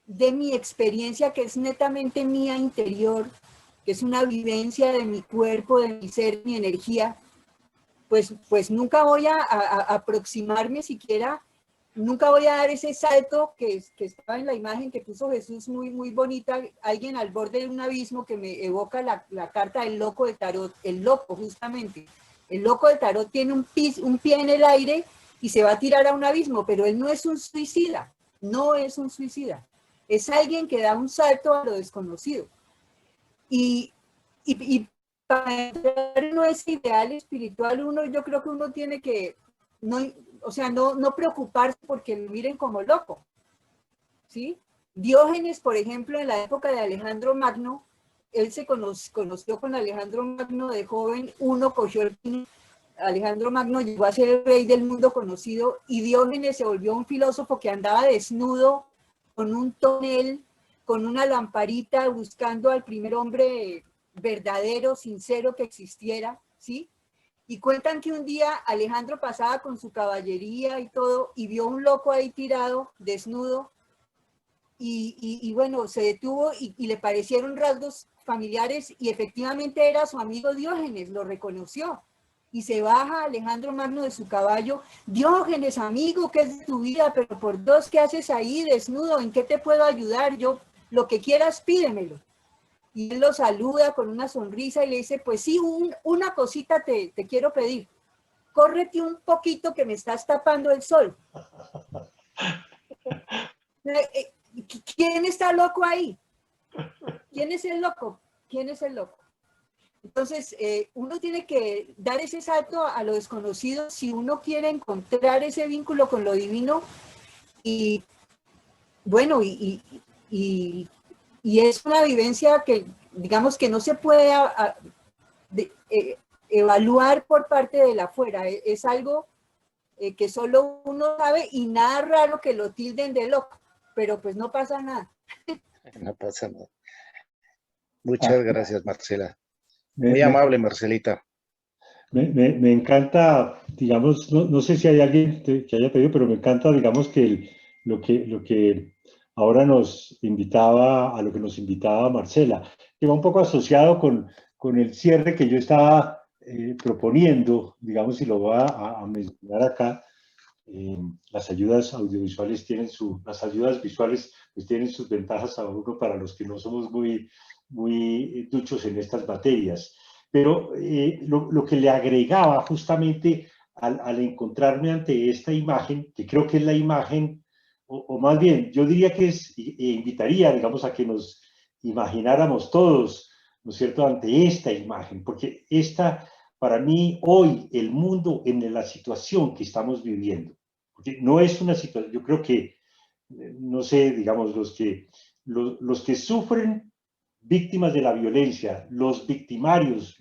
de mi experiencia, que es netamente mía interior, que es una vivencia de mi cuerpo, de mi ser, mi energía, pues nunca voy a aproximarme siquiera, nunca voy a dar ese salto que estaba en la imagen que puso Jesús, muy, muy bonita, alguien al borde de un abismo que me evoca la carta del loco de tarot, el loco justamente. El loco del tarot tiene un pie en el aire y se va a tirar a un abismo, pero él no es un suicida, no es un suicida. Es alguien que da un salto a lo desconocido. Y para entrar en ese ideal espiritual, yo creo que uno tiene que, no preocuparse porque lo miren como loco, ¿sí? Diógenes, por ejemplo, en la época de Alejandro Magno, él se conoció con Alejandro Magno de joven, cogió el pino, Alejandro Magno llegó a ser el rey del mundo conocido y Diógenes se volvió un filósofo que andaba desnudo con un tonel, con una lamparita, buscando al primer hombre verdadero, sincero que existiera, ¿sí? Y cuentan que un día Alejandro pasaba con su caballería y todo y vio un loco ahí tirado, desnudo, y bueno, se detuvo y le parecieron rasgos familiares y efectivamente era su amigo Diógenes, lo reconoció. Y se baja Alejandro Magno de su caballo. Diógenes, amigo, ¿qué es de tu vida? Pero por Dios, ¿qué haces ahí desnudo? ¿En qué te puedo ayudar? Yo, lo que quieras, pídemelo. Y él lo saluda con una sonrisa y le dice, pues sí, una cosita te quiero pedir. Córrete un poquito que me estás tapando el sol. ¿Quién está loco ahí? ¿Quién es el loco? ¿Quién es el loco? Entonces, uno tiene que dar ese salto a lo desconocido si uno quiere encontrar ese vínculo con lo divino y bueno, y es una vivencia que, digamos, que no se puede evaluar por parte de la afuera, es algo que solo uno sabe y nada raro que lo tilden de loco, pero pues no pasa nada. No pasa nada. Muchas gracias, Marcela. Muy amable, Marcelita. Me encanta, digamos, no sé si hay alguien que haya pedido, pero me encanta, digamos, que lo que ahora nos invitaba, a lo que nos invitaba Marcela, que va un poco asociado con el cierre que yo estaba proponiendo, digamos, y lo voy a mencionar acá, las ayudas audiovisuales las ayudas visuales pues tienen sus ventajas a uno para los que no somos muy duchos en estas materias. Pero lo que le agregaba justamente al encontrarme ante esta imagen, que creo que es la imagen, o más bien, yo diría que invitaría, digamos, a que nos imagináramos todos, ¿no es cierto?, ante esta imagen, porque para mí, hoy, el mundo en la situación que estamos viviendo, porque no es una situación, yo creo que, no sé, digamos, los que sufren víctimas de la violencia, los victimarios,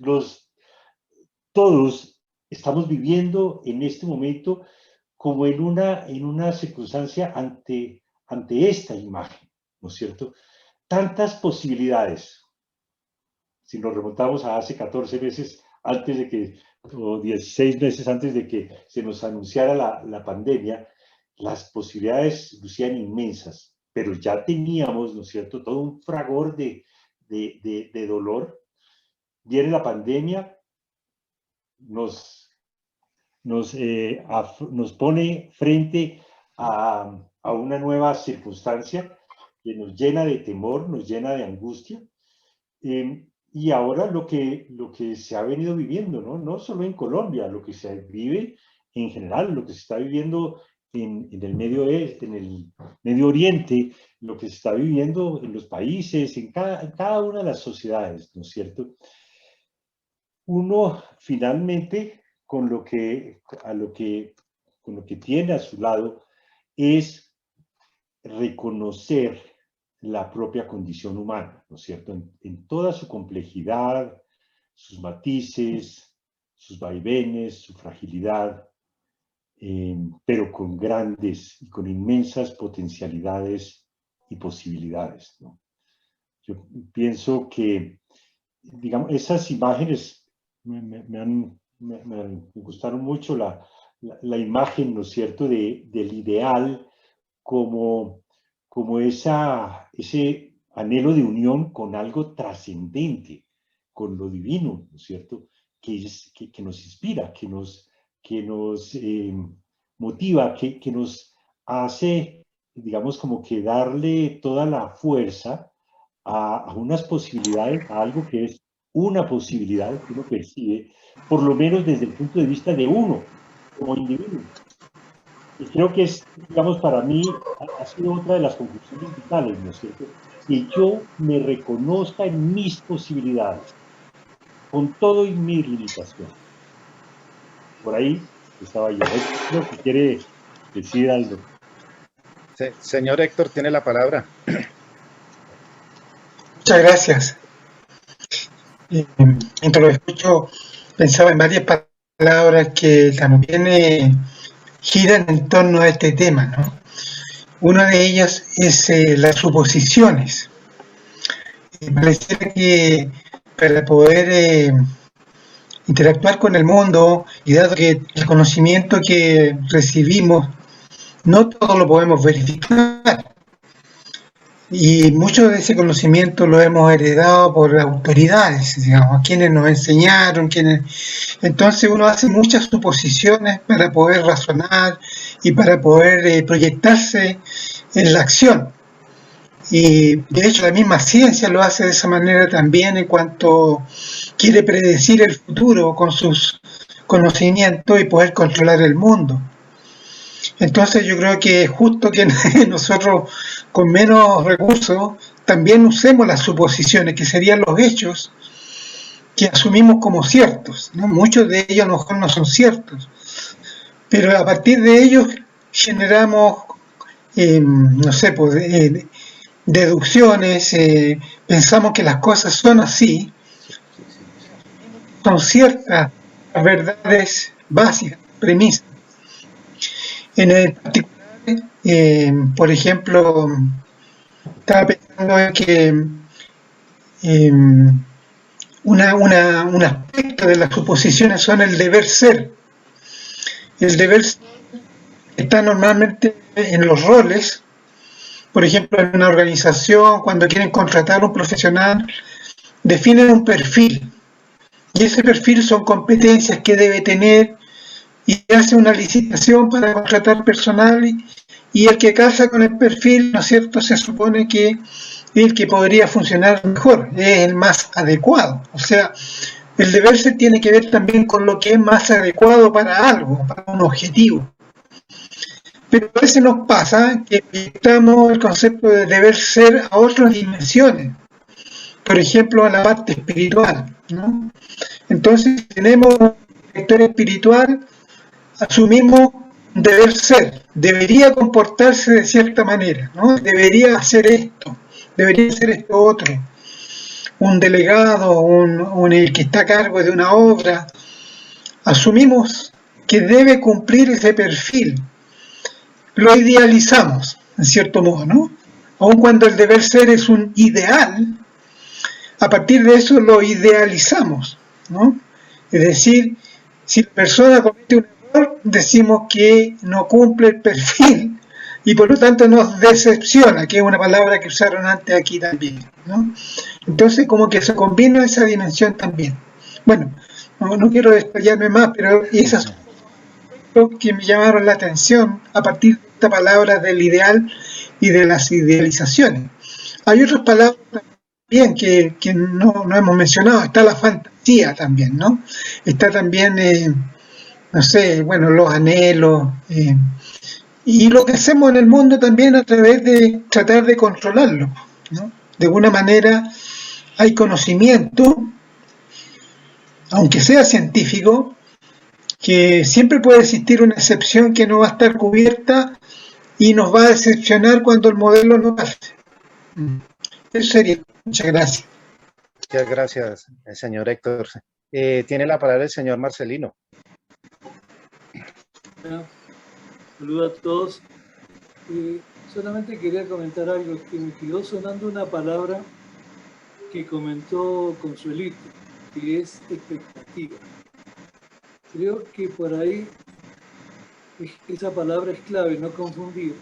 todos estamos viviendo en este momento como en una circunstancia ante esta imagen, ¿no es cierto? Tantas posibilidades. Si nos remontamos a hace 14 meses, o 16 meses antes de que se nos anunciara la pandemia, las posibilidades lucían inmensas, pero ya teníamos, ¿no es cierto?, todo un fragor de dolor. Viene la pandemia, nos pone frente a una nueva circunstancia que nos llena de temor, nos llena de angustia. Y ahora lo que se ha venido viviendo, no solo en Colombia, lo que se vive en general, lo que se está viviendo en el Medio Oriente, lo que se está viviendo en los países, en cada una de las sociedades, ¿no es cierto? Uno finalmente con lo que tiene a su lado es reconocer la propia condición humana, ¿no es cierto? En toda su complejidad, sus matices, sus vaivenes, su fragilidad, pero con grandes y con inmensas potencialidades y posibilidades, ¿no? Yo pienso que, digamos, esas imágenes me gustaron mucho, la imagen, ¿no es cierto?, del ideal como ese anhelo de unión con algo trascendente, con lo divino, ¿no es cierto?, que nos inspira, que nos motiva, que nos hace, digamos, como que darle toda la fuerza a unas posibilidades, a algo que es una posibilidad que uno percibe, por lo menos desde el punto de vista de uno, como individuo. Y creo que digamos, para mí ha sido otra de las conclusiones vitales, ¿no es cierto? Que yo me reconozca en mis posibilidades, con todo y mi limitación. Por ahí estaba yo. Creo que quiere decir algo. Señor Héctor, tiene la palabra. Muchas gracias. Mientras lo escucho, pensaba en varias palabras que también giran en torno a este tema, ¿no? Una de ellas es las suposiciones. Pareciera que para poder interactuar con el mundo, y dado que el conocimiento que recibimos no todo lo podemos verificar, y mucho de ese conocimiento lo hemos heredado por autoridades, digamos, quienes nos enseñaron, entonces uno hace muchas suposiciones para poder razonar y para poder proyectarse en la acción. Y de hecho la misma ciencia lo hace de esa manera también, en cuanto quiere predecir el futuro con sus conocimientos y poder controlar el mundo. Entonces yo creo que es justo que nosotros con menos recursos también usemos las suposiciones, que serían los hechos que asumimos como ciertos, ¿no? Muchos de ellos a lo mejor no son ciertos, pero a partir de ellos generamos, no sé, pues, deducciones, pensamos que las cosas son así, son ciertas verdades básicas, premisas. En el particular, por ejemplo, estaba pensando en que un aspecto de las suposiciones son el deber ser. El deber ser está normalmente en los roles. Por ejemplo, en una organización, cuando quieren contratar a un profesional, definen un perfil. Y ese perfil son competencias que debe tener y hace una licitación para contratar personal y el que casa con el perfil, ¿no es cierto?, se supone que es el que podría funcionar mejor, es el más adecuado. O sea, el deber ser tiene que ver también con lo que es más adecuado para algo, para un objetivo. Pero a veces nos pasa que proyectamos el concepto de deber ser a otras dimensiones, por ejemplo, a la parte espiritual, ¿no? Entonces, si tenemos un director espiritual, asumimos un deber ser, debería comportarse de cierta manera, ¿no? Debería hacer esto, debería hacer esto otro. Un delegado, el que está a cargo de una obra, asumimos que debe cumplir ese perfil. Lo idealizamos, en cierto modo, ¿no? Aun cuando el deber ser es un ideal, a partir de eso lo idealizamos, ¿no? Es decir, si la persona comete un error, decimos que no cumple el perfil y por lo tanto nos decepciona, que es una palabra que usaron antes aquí también, ¿no? Entonces como que se combina esa dimensión también. Bueno, no quiero detallarme más, pero esas son cosas que me llamaron la atención a partir de esta palabra del ideal y de las idealizaciones. Hay otras palabras también que no hemos mencionado, está la fantasía también, ¿no? Está también, no sé, bueno, los anhelos, y lo que hacemos en el mundo también a través de tratar de controlarlo, ¿no? De alguna manera hay conocimiento, aunque sea científico, que siempre puede existir una excepción que no va a estar cubierta y nos va a decepcionar cuando el modelo no hace. Eso sería. Muchas gracias. Muchas gracias, señor Héctor. Tiene la palabra el señor Marcelino. Saludos a todos. Solamente quería comentar algo, que me quedó sonando una palabra que comentó Consuelito, que es expectativa. Creo que por ahí esa palabra es clave, no confundir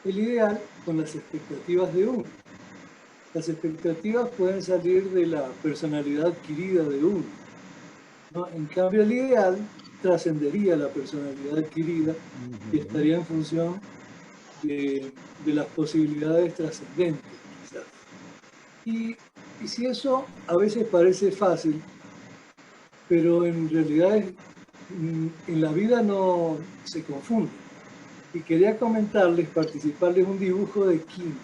el ideal con las expectativas de uno. Las expectativas pueden salir de la personalidad adquirida de uno, ¿no? En cambio, el ideal trascendería la personalidad adquirida y estaría en función de las posibilidades trascendentes, quizás. Y si eso a veces parece fácil, pero en realidad en la vida no se confunde. Y quería comentarles, participarles un dibujo de Quino.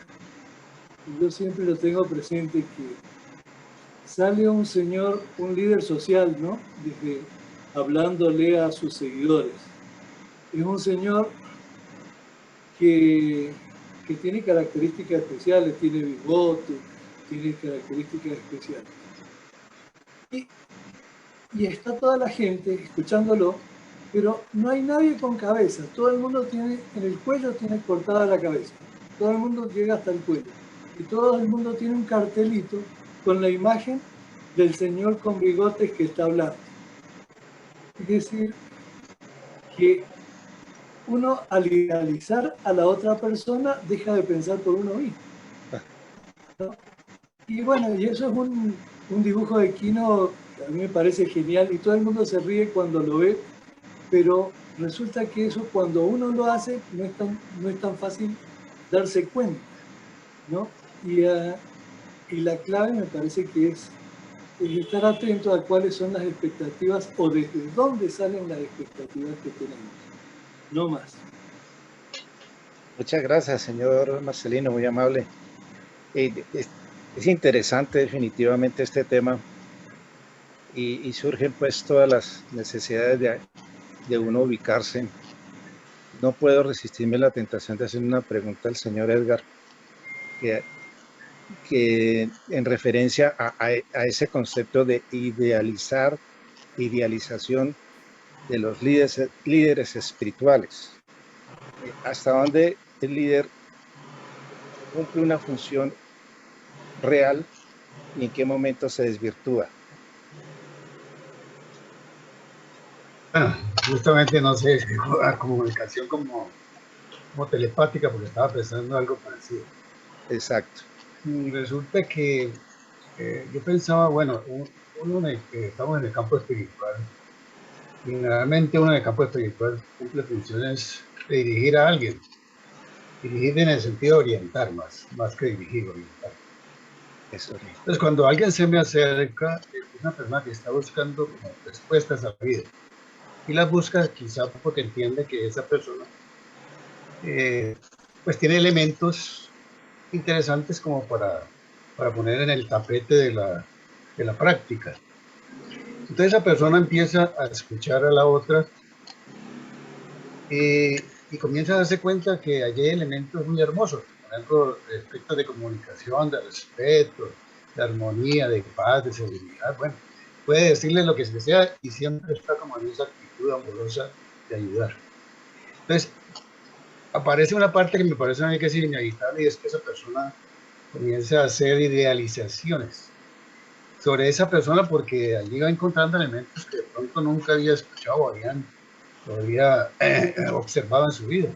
Yo siempre lo tengo presente, que sale un señor, un líder social, ¿no? Hablándole a sus seguidores. Es un señor que tiene características especiales, tiene bigote, tiene características especiales. Y está toda la gente escuchándolo, pero no hay nadie con cabeza. Todo el mundo tiene, en el cuello tiene cortada la cabeza. Todo el mundo llega hasta el cuello. Y todo el mundo tiene un cartelito con la imagen del señor con bigotes que está hablando. Es decir, que uno al idealizar a la otra persona deja de pensar por uno mismo, ¿no? Y bueno, y eso es un dibujo de Quino que a mí me parece genial y todo el mundo se ríe cuando lo ve, pero resulta que eso cuando uno lo hace no es tan fácil darse cuenta, ¿no? Y la clave me parece que es estar atento a cuáles son las expectativas o desde dónde salen las expectativas que tenemos. No más. Muchas gracias, señor Marcelino, muy amable. Es interesante definitivamente este tema y surgen pues todas las necesidades de uno ubicarse. No puedo resistirme la tentación de hacer una pregunta al señor Edgar, que en referencia a ese concepto de idealización de los líderes espirituales. Hasta dónde el líder cumple una función real y en qué momento se desvirtúa. Bueno, justamente no sé, la comunicación como telepática, porque estaba pensando algo parecido. Exacto. Resulta que yo pensaba, bueno, que estamos en el campo espiritual, y generalmente uno en el campo espiritual cumple funciones de dirigir a alguien, dirigir en el sentido de orientar más que dirigir, orientar. Entonces, cuando alguien se me acerca, es una persona que está buscando como respuestas a la vida, y las busca quizá porque entiende que esa persona pues tiene elementos interesantes como para poner en el tapete de la práctica. Entonces esa persona empieza a escuchar a la otra y comienza a darse cuenta que hay elementos muy hermosos, por ejemplo, aspectos de comunicación, de respeto, de armonía, de paz, de seguridad. Bueno, puede decirle lo que sea y siempre está como en esa actitud amorosa de ayudar. Entonces, aparece una parte que me parece a mí que es inevitable, y es que esa persona comienza a hacer idealizaciones sobre esa persona, porque allí va encontrando elementos que de pronto nunca había escuchado o había observado en su vida.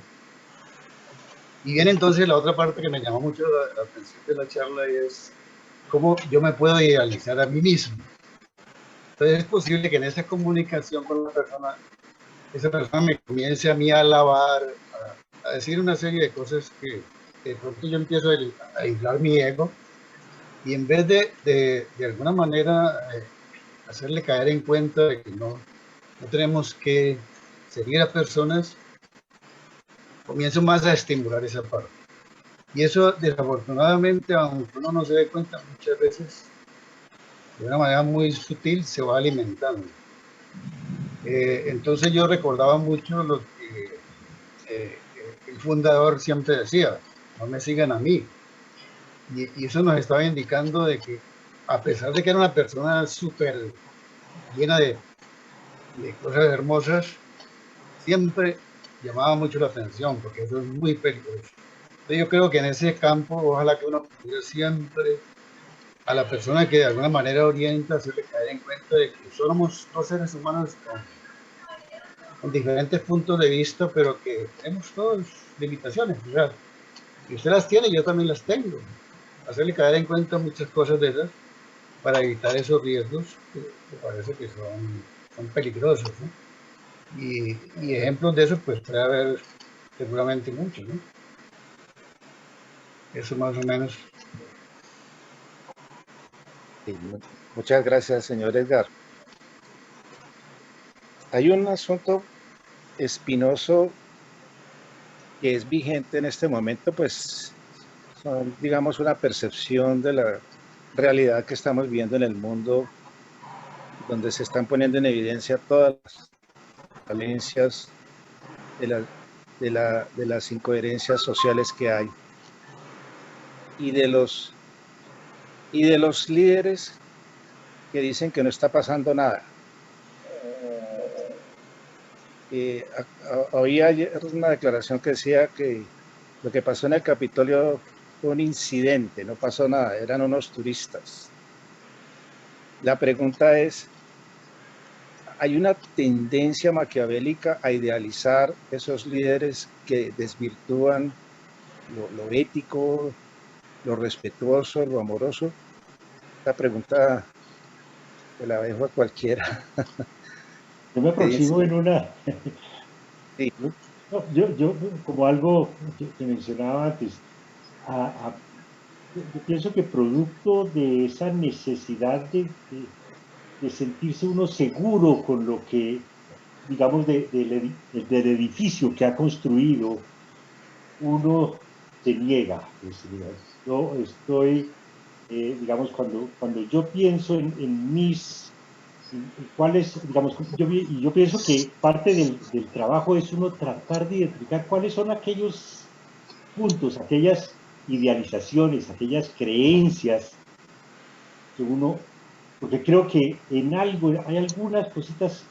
Y viene entonces la otra parte que me llamó mucho la atención de la charla, y es cómo yo me puedo idealizar a mí mismo. Entonces es posible que en esa comunicación con la persona, esa persona me comience a mí a alabar, a decir una serie de cosas que de pronto yo empiezo a inflar mi ego, y en vez de alguna manera hacerle caer en cuenta de que no tenemos que seguir a personas, comienzo más a estimular esa parte. Y eso, desafortunadamente, aunque uno no se dé cuenta, muchas veces, de una manera muy sutil, se va alimentando. Entonces yo recordaba mucho lo que el fundador siempre decía: no me sigan a mí. Y eso nos estaba indicando de que, a pesar de que era una persona súper llena de cosas hermosas, siempre llamaba mucho la atención, porque eso es muy peligroso. Entonces yo creo que en ese campo, ojalá que uno pudiera siempre a la persona que de alguna manera orienta, hacerle caer en cuenta de que somos dos seres humanos con diferentes puntos de vista, pero que tenemos todas limitaciones. O sea, si usted las tiene, yo también las tengo. Hacerle caer en cuenta muchas cosas de esas para evitar esos riesgos que me parece que son peligrosos, ¿no? Y ejemplos de eso pues puede haber seguramente muchos, ¿no? Eso más o menos. Sí, muchas gracias, señor Edgar. Hay un asunto espinoso que es vigente en este momento, pues son, digamos, una percepción de la realidad que estamos viendo en el mundo, donde se están poniendo en evidencia todas las falencias de las incoherencias sociales que hay, y de los líderes que dicen que no está pasando nada. Oí ayer una declaración que decía que lo que pasó en el Capitolio fue un incidente, no pasó nada, eran unos turistas. La pregunta es, ¿hay una tendencia maquiavélica a idealizar esos líderes que desvirtúan lo ético, lo respetuoso, lo amoroso? Esta pregunta te la dejo a cualquiera. Yo me aproximo en una... Sí. No, yo como algo que mencionaba antes, yo pienso que producto de esa necesidad de sentirse uno seguro con lo que, digamos, del edificio que ha construido, uno se niega. Yo estoy, digamos, cuando yo pienso en mis... ¿Cuáles, digamos, yo pienso que parte del trabajo es uno tratar de identificar cuáles son aquellos puntos, aquellas idealizaciones, aquellas creencias que uno, porque creo que en algo, hay algunas cositas,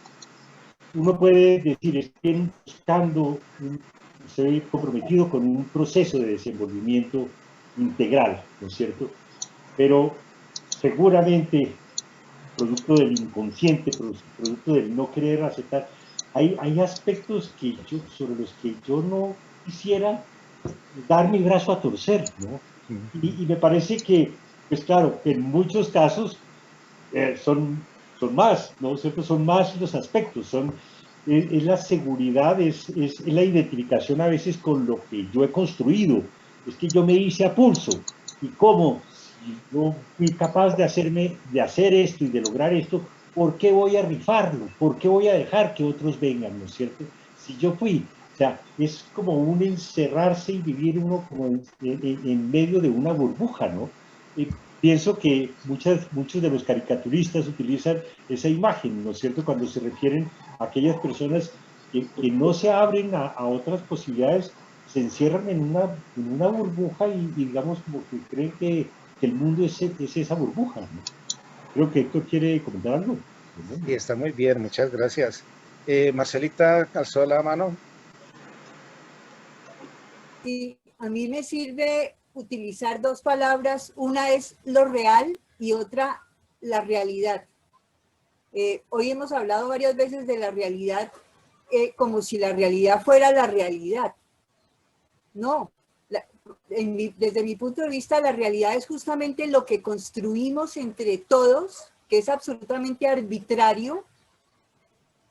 uno puede decir, estoy buscando, estoy comprometido con un proceso de desenvolvimiento integral, ¿no es cierto? Pero seguramente producto del inconsciente, producto del no querer aceptar, hay aspectos sobre los que yo no quisiera dar mi brazo a torcer, ¿no? Y me parece que, pues claro, en muchos casos son más, ¿no es cierto? Son más los aspectos, es la seguridad, es la identificación a veces con lo que yo he construido. Es que yo me hice a pulso. ¿Y cómo? Si yo fui capaz de hacer esto y de lograr esto, ¿por qué voy a rifarlo? ¿Por qué voy a dejar que otros vengan, ¿no es cierto? Si yo fui, o sea, es como un encerrarse y vivir uno como en medio de una burbuja, ¿no? Pienso que muchos de los caricaturistas utilizan esa imagen, ¿no es cierto?, cuando se refieren a aquellas personas que no se abren a otras posibilidades, se encierran en una burbuja y digamos como que creen que el mundo es esa burbuja, ¿no? Creo que Héctor quiere comentar algo. Sí, está muy bien, muchas gracias. Marcelita alzó la mano. Sí, a mí me sirve utilizar dos palabras, una es lo real y otra la realidad. Hoy hemos hablado varias veces de la realidad como si la realidad fuera la realidad. No, desde mi punto de vista la realidad es justamente lo que construimos entre todos, que es absolutamente arbitrario,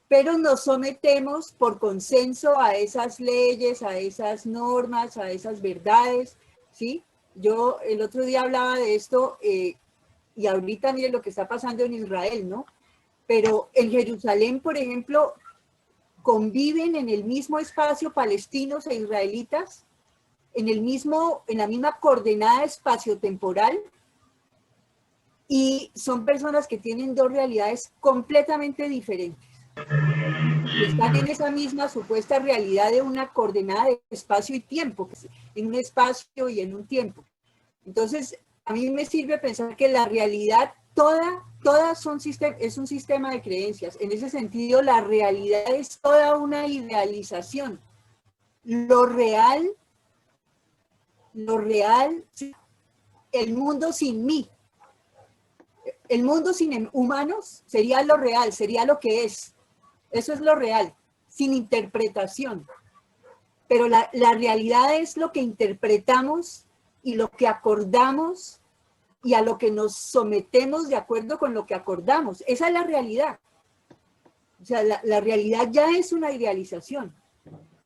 pero nos sometemos por consenso a esas leyes, a esas normas, a esas verdades, ¿sí? Yo el otro día hablaba de esto y ahorita miren lo que está pasando en Israel, ¿no? Pero en Jerusalén, por ejemplo, conviven en el mismo espacio palestinos e israelitas, en la misma coordenada espaciotemporal, y son personas que tienen dos realidades completamente diferentes. Están en esa misma supuesta realidad de una coordenada de espacio y tiempo, en un espacio y en un tiempo. Entonces, a mí me sirve pensar que la realidad toda es un sistema de creencias. En ese sentido, la realidad es toda una idealización. Lo real, el mundo sin mí. El mundo sin humanos sería lo real, sería lo que es. Eso es lo real, sin interpretación. Pero la realidad es lo que interpretamos y lo que acordamos y a lo que nos sometemos de acuerdo con lo que acordamos. Esa es la realidad. O sea, la realidad ya es una idealización.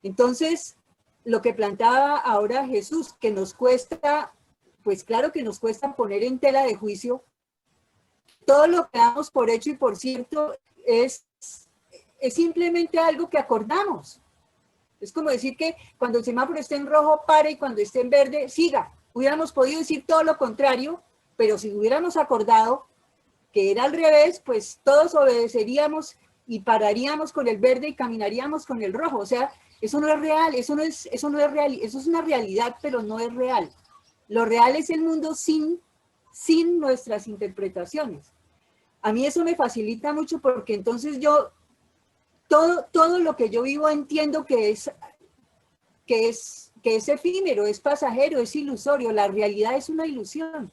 Entonces, lo que planteaba ahora Jesús, que nos cuesta, pues claro que nos cuesta poner en tela de juicio todo lo que damos por hecho y por cierto es simplemente algo que acordamos. Es como decir que cuando el semáforo esté en rojo, pare, y cuando esté en verde, siga. Hubiéramos podido decir todo lo contrario, pero si hubiéramos acordado que era al revés, pues todos obedeceríamos y pararíamos con el verde y caminaríamos con el rojo. O sea, eso no es real, eso es real, eso es una realidad, pero no es real. Lo real es el mundo sin nuestras interpretaciones. A mí eso me facilita mucho porque entonces yo todo lo que yo vivo entiendo que es efímero, es pasajero, es ilusorio. La realidad es una ilusión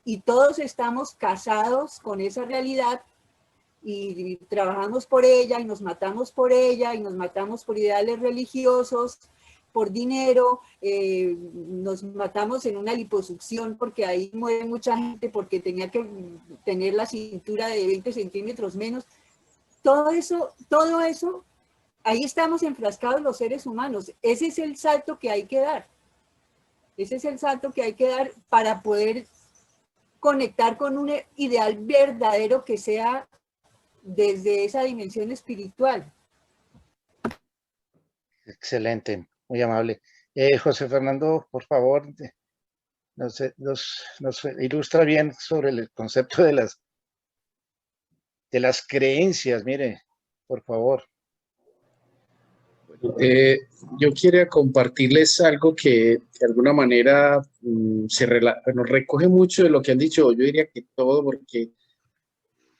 y todos estamos casados con esa realidad y trabajamos por ella y nos matamos por ella y nos matamos por ideales religiosos, por dinero, nos matamos en una liposucción porque ahí muere mucha gente porque tenía que tener la cintura de 20 centímetros menos. Todo eso, ahí estamos enfrascados los seres humanos. Ese es el salto que hay que dar. Ese es el salto que hay que dar para poder conectar con un ideal verdadero que sea desde esa dimensión espiritual. Excelente, muy amable. José Fernando, por favor, nos ilustra bien sobre el concepto de las creencias, mire, por favor. Yo quiero compartirles algo que de alguna manera nos recoge mucho de lo que han dicho. Yo diría que todo, porque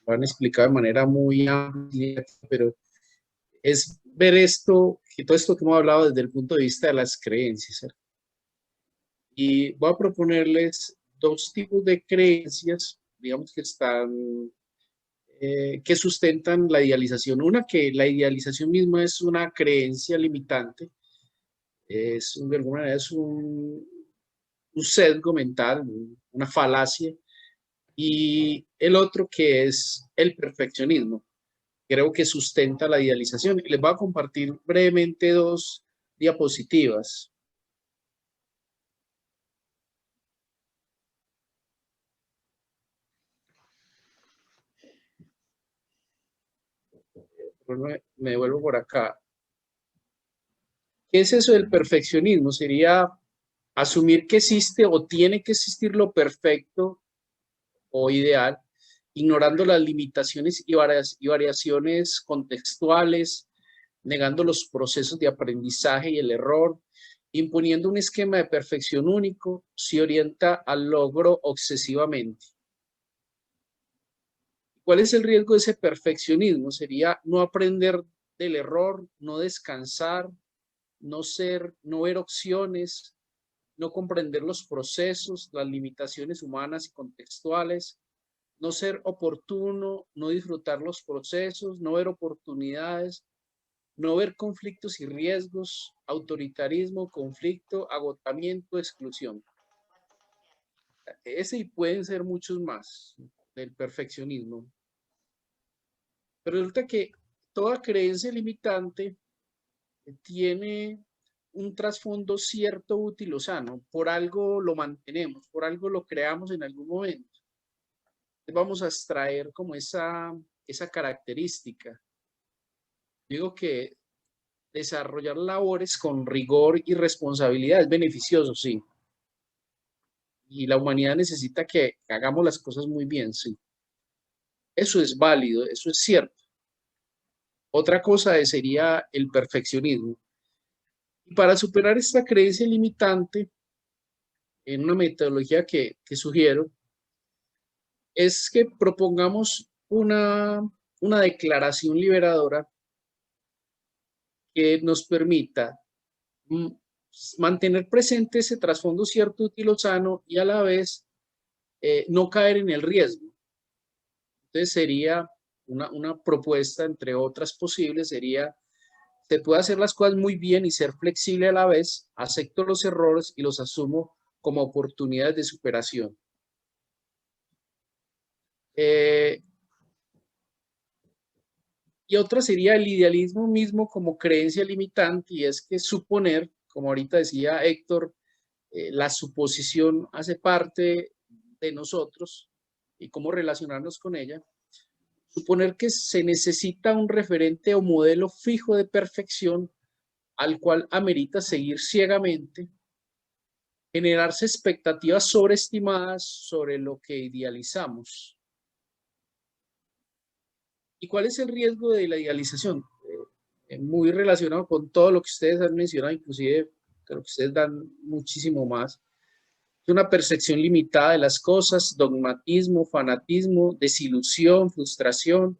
lo han explicado de manera muy amplia, pero es ver esto, que todo esto que hemos hablado desde el punto de vista de las creencias, ¿eh? Y voy a proponerles dos tipos de creencias, digamos, que están que sustentan la idealización. Una, que la idealización misma es una creencia limitante, de alguna manera es un sesgo mental, una falacia, y el otro que es el perfeccionismo. Creo que sustenta la idealización. Les voy a compartir brevemente dos diapositivas. Me devuelvo por acá. ¿Qué es eso del perfeccionismo? Sería asumir que existe o tiene que existir lo perfecto o ideal, ignorando las limitaciones y variaciones contextuales, negando los procesos de aprendizaje y el error, imponiendo un esquema de perfección único, se orienta al logro obsesivamente. ¿Cuál es el riesgo de ese perfeccionismo? Sería no aprender del error, no descansar, no ver opciones, no comprender los procesos, las limitaciones humanas y contextuales, no ser oportuno, no disfrutar los procesos, no ver oportunidades, no ver conflictos y riesgos, autoritarismo, conflicto, agotamiento, exclusión. Ese y pueden ser muchos más del perfeccionismo. Pero resulta que toda creencia limitante tiene un trasfondo cierto, útil o sano. Por algo lo mantenemos, por algo lo creamos en algún momento. Vamos a extraer como esa característica. Digo que desarrollar labores con rigor y responsabilidad es beneficioso, sí. Y la humanidad necesita que hagamos las cosas muy bien, sí. Eso es válido, eso es cierto. Otra cosa sería el perfeccionismo. Y para superar esta creencia limitante, en una metodología que sugiero, es que propongamos una declaración liberadora que nos permita mantener presente ese trasfondo cierto, útil o sano y a la vez no caer en el riesgo. Entonces sería una propuesta, entre otras posibles, sería: se puede hacer las cosas muy bien y ser flexible a la vez, acepto los errores y los asumo como oportunidades de superación. Y otra sería el idealismo mismo como creencia limitante, y es que suponer, como ahorita decía Héctor, la suposición hace parte de nosotros y cómo relacionarnos con ella. Suponer que se necesita un referente o modelo fijo de perfección al cual amerita seguir ciegamente, generarse expectativas sobreestimadas sobre lo que idealizamos. ¿Y cuál es el riesgo de la idealización? Muy relacionado con todo lo que ustedes han mencionado, inclusive creo que ustedes dan muchísimo más. Es una percepción limitada de las cosas, dogmatismo, fanatismo, desilusión, frustración,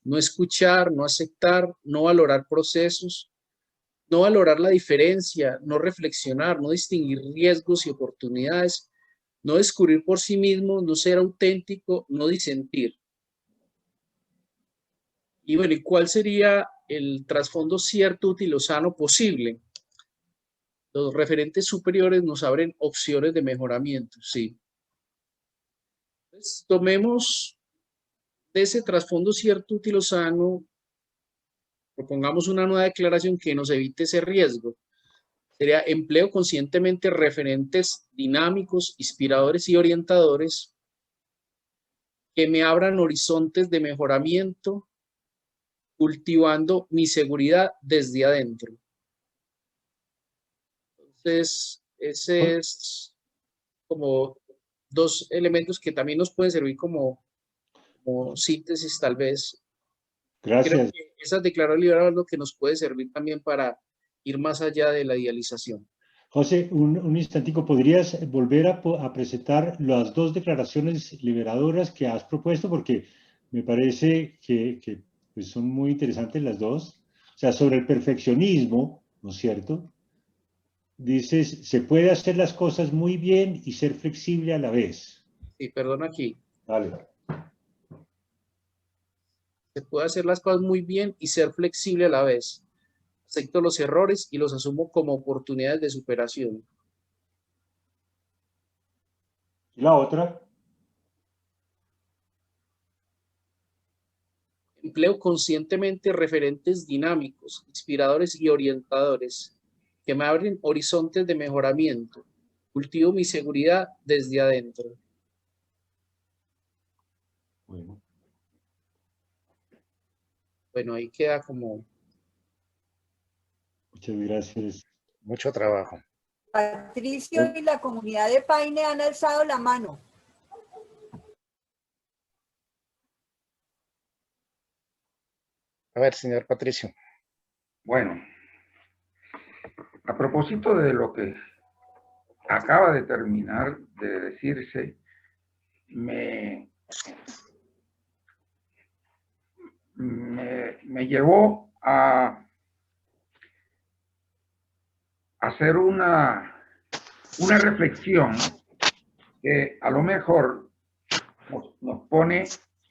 no escuchar, no aceptar, no valorar procesos, no valorar la diferencia, no reflexionar, no distinguir riesgos y oportunidades, no descubrir por sí mismo, no ser auténtico, no disentir. Y bueno, ¿y cuál sería el trasfondo cierto, útil o sano posible? Los referentes superiores nos abren opciones de mejoramiento, sí. Entonces, tomemos de ese trasfondo cierto, útil o sano, propongamos una nueva declaración que nos evite ese riesgo. Sería: empleo conscientemente referentes dinámicos, inspiradores y orientadores que me abran horizontes de mejoramiento, cultivando mi seguridad desde adentro. Entonces, ese es como dos elementos que también nos pueden servir como síntesis, tal vez. Gracias. Creo que esas declaraciones liberales es lo que nos puede servir también para ir más allá de la idealización. José, un instantico, ¿podrías volver a presentar las dos declaraciones liberadoras que has propuesto? Porque me parece que pues son muy interesantes las dos. O sea, sobre el perfeccionismo, ¿no es cierto? Dices, se puede hacer las cosas muy bien y ser flexible a la vez. Sí, perdón aquí. Dale. Se puede hacer las cosas muy bien y ser flexible a la vez. Acepto los errores y los asumo como oportunidades de superación. ¿Y la otra? Empleo conscientemente referentes dinámicos, inspiradores y orientadores que me abren horizontes de mejoramiento. Cultivo mi seguridad desde adentro. Bueno, ahí queda como... Muchas gracias. Mucho trabajo. Patricio y la comunidad de Paine han alzado la mano. A ver, señor Patricio. Bueno, a propósito de lo que acaba de terminar de decirse, me llevó a hacer una reflexión que a lo mejor nos pone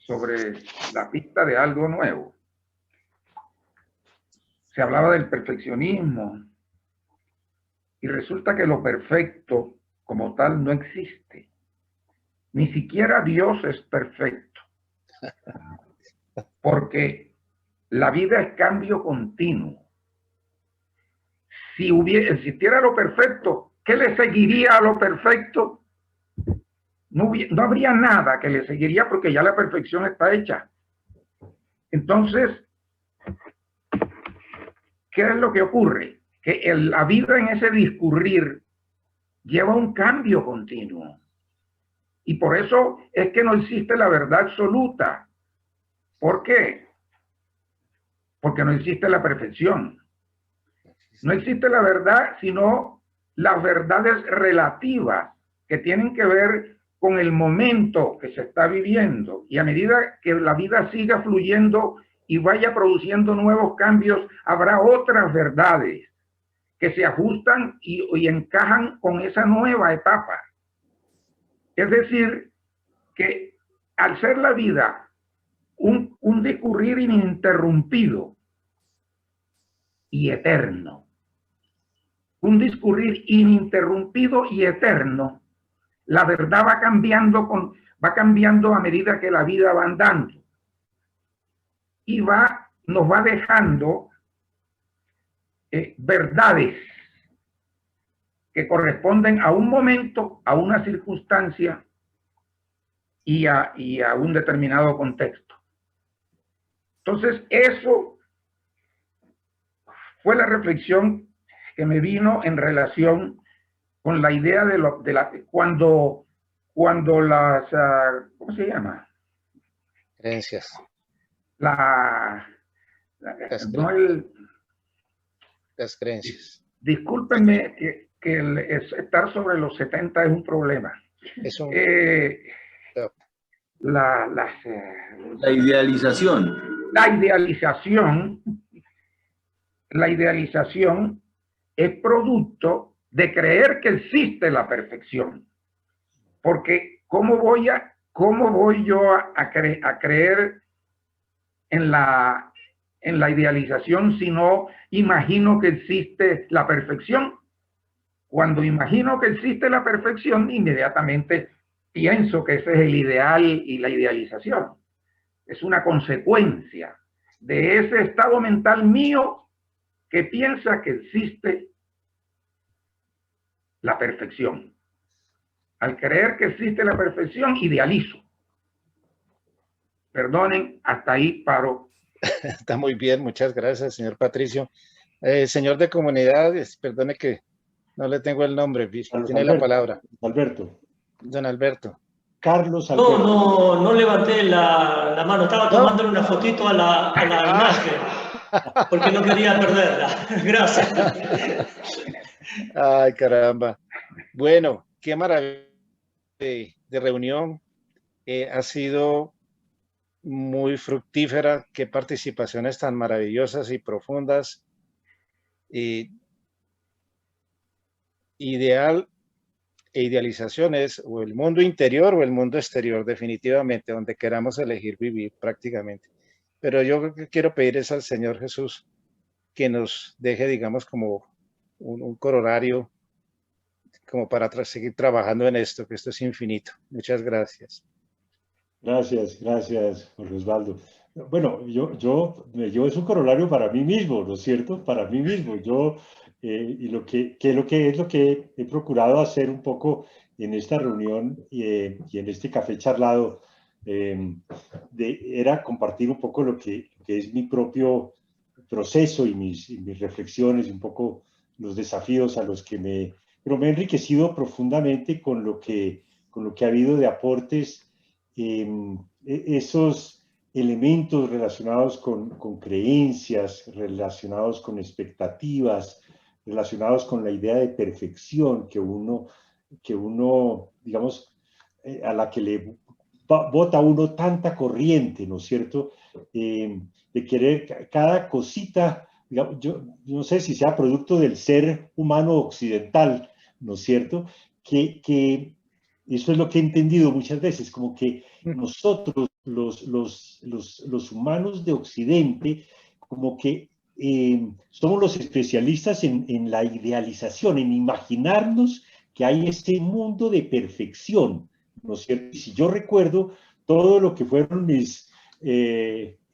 sobre la pista de algo nuevo. Se hablaba del perfeccionismo y resulta que lo perfecto como tal no existe. Ni siquiera Dios es perfecto. Porque la vida es cambio continuo. Si existiera lo perfecto, ¿qué le seguiría a lo perfecto? No habría nada que le seguiría porque ya la perfección está hecha. Entonces, ¿qué es lo que ocurre? Que la vida en ese discurrir lleva un cambio continuo. Y por eso es que no existe la verdad absoluta. ¿Por qué? Porque no existe la perfección. No existe la verdad, sino las verdades relativas que tienen que ver con el momento que se está viviendo. Y a medida que la vida siga fluyendo y vaya produciendo nuevos cambios, habrá otras verdades que se ajustan y encajan con esa nueva etapa. Es decir, que al ser la vida un discurrir ininterrumpido y eterno, un discurrir ininterrumpido y eterno, la verdad va cambiando a medida que la vida va andando y nos va dejando verdades que corresponden a un momento, a una circunstancia y a un determinado contexto. Entonces, eso fue la reflexión que me vino en relación con la idea cuando las, ¿cómo se llama? Creencias. Las creencias. Discúlpenme que estar sobre los 70 es un problema. La idealización. La idealización es producto de creer que existe la perfección. Porque ¿cómo voy yo a creer en la idealización si no imagino que existe la perfección? Cuando imagino que existe la perfección, inmediatamente pienso que ese es el ideal y la idealización. Es una consecuencia de ese estado mental mío que piensa que existe la perfección. Al creer que existe la perfección, idealizo. Perdonen, hasta ahí paro. Está muy bien, muchas gracias, señor Patricio. Señor de comunidad, perdone que no le tengo el nombre, tiene la palabra. Alberto. Don Alberto. Carlos Alberto. No levanté la mano, estaba tomándole una fotito a la imagen, porque no quería perderla. Gracias. Ay, caramba. Bueno, qué maravilla de reunión. Ha sido muy fructífera, qué participaciones tan maravillosas y profundas. Ideal e idealización es o el mundo interior o el mundo exterior, definitivamente, donde queramos elegir vivir prácticamente. Pero yo quiero pedir es al Señor Jesús que nos deje, digamos, como un corolario como para seguir trabajando en esto, que esto es infinito. Muchas gracias. Gracias, Jorge Osvaldo. bueno, yo me llevo es un corolario para mí mismo, ¿no es cierto? Para mí mismo. Y lo que es lo que he procurado hacer un poco en esta reunión y en este café charlado, era compartir un poco lo que es mi propio proceso y mis reflexiones, un poco los desafíos a los que pero me he enriquecido profundamente con lo que ha habido de aportes, esos elementos relacionados con creencias, relacionados con expectativas, relacionados con la idea de perfección que uno digamos, a la que le bota uno tanta corriente, ¿no es cierto? De querer cada cosita, digamos, yo no sé si sea producto del ser humano occidental, ¿no es cierto? Que eso es lo que he entendido muchas veces, como que nosotros, los humanos de Occidente, como que somos los especialistas en la idealización, en imaginarnos que hay este mundo de perfección, ¿no es cierto? Y si yo recuerdo todo lo que fueron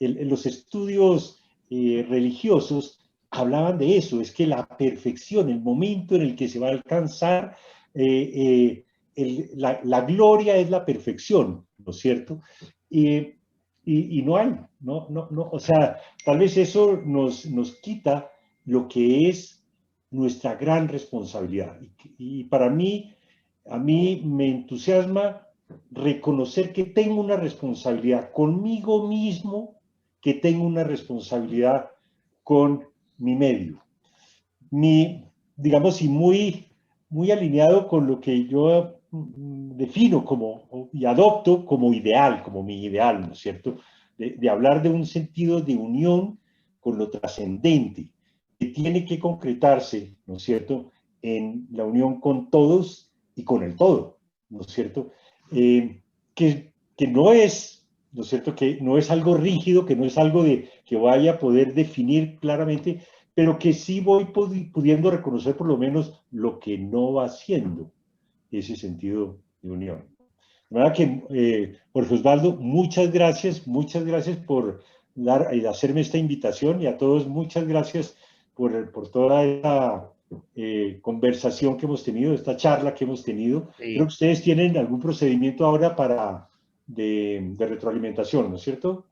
los estudios religiosos, hablaban de eso, es que la perfección, el momento en el que se va a alcanzar la gloria es la perfección, ¿no es cierto? Y no hay, no, o sea, tal vez eso nos quita lo que es nuestra gran responsabilidad. Y para mí, a mí me entusiasma reconocer que tengo una responsabilidad conmigo mismo, que tengo una responsabilidad con mi medio. Digamos, y muy alineado con lo que yo defino y adopto como ideal, como mi ideal, ¿no es cierto? De hablar de un sentido de unión con lo trascendente, que tiene que concretarse, ¿no es cierto?, en la unión con todos y con el todo, ¿no es cierto? Que no es, ¿no es cierto?, que no es algo rígido, que no es algo que vaya a poder definir claramente, pero que sí voy pudiendo reconocer por lo menos lo que no va haciendo ese sentido de unión. De verdad que, Jorge Osvaldo, muchas gracias por hacerme esta invitación, y a todos muchas gracias por toda esta conversación que hemos tenido, esta charla que hemos tenido. Sí. Creo que ustedes tienen algún procedimiento ahora de retroalimentación, ¿no es cierto?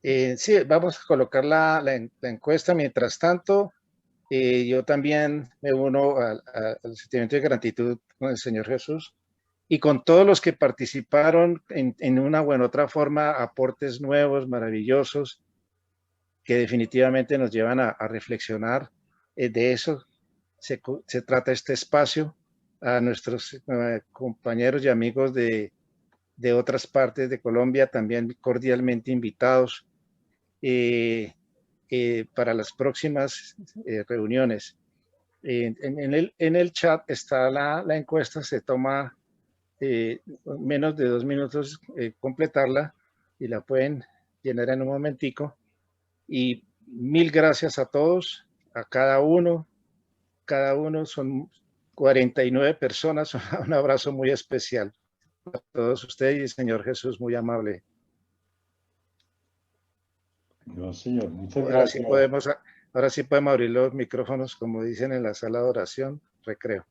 Sí, vamos a colocar la encuesta. Mientras tanto, yo también me uno al sentimiento de gratitud con el Señor Jesús y con todos los que participaron en una u otra forma, aportes nuevos, maravillosos, que definitivamente nos llevan a reflexionar. De eso se trata este espacio. A nuestros compañeros y amigos de otras partes de Colombia, también cordialmente invitados para las próximas reuniones. En el chat está la encuesta, se toma menos de 2 minutos completarla y la pueden llenar en un momentico. Y mil gracias a todos, a cada uno son 49 personas, un abrazo muy especial a todos ustedes y Señor Jesús, muy amable. No, señor, muchas gracias. Ahora sí podemos abrir los micrófonos, como dicen en la sala de oración, recreo.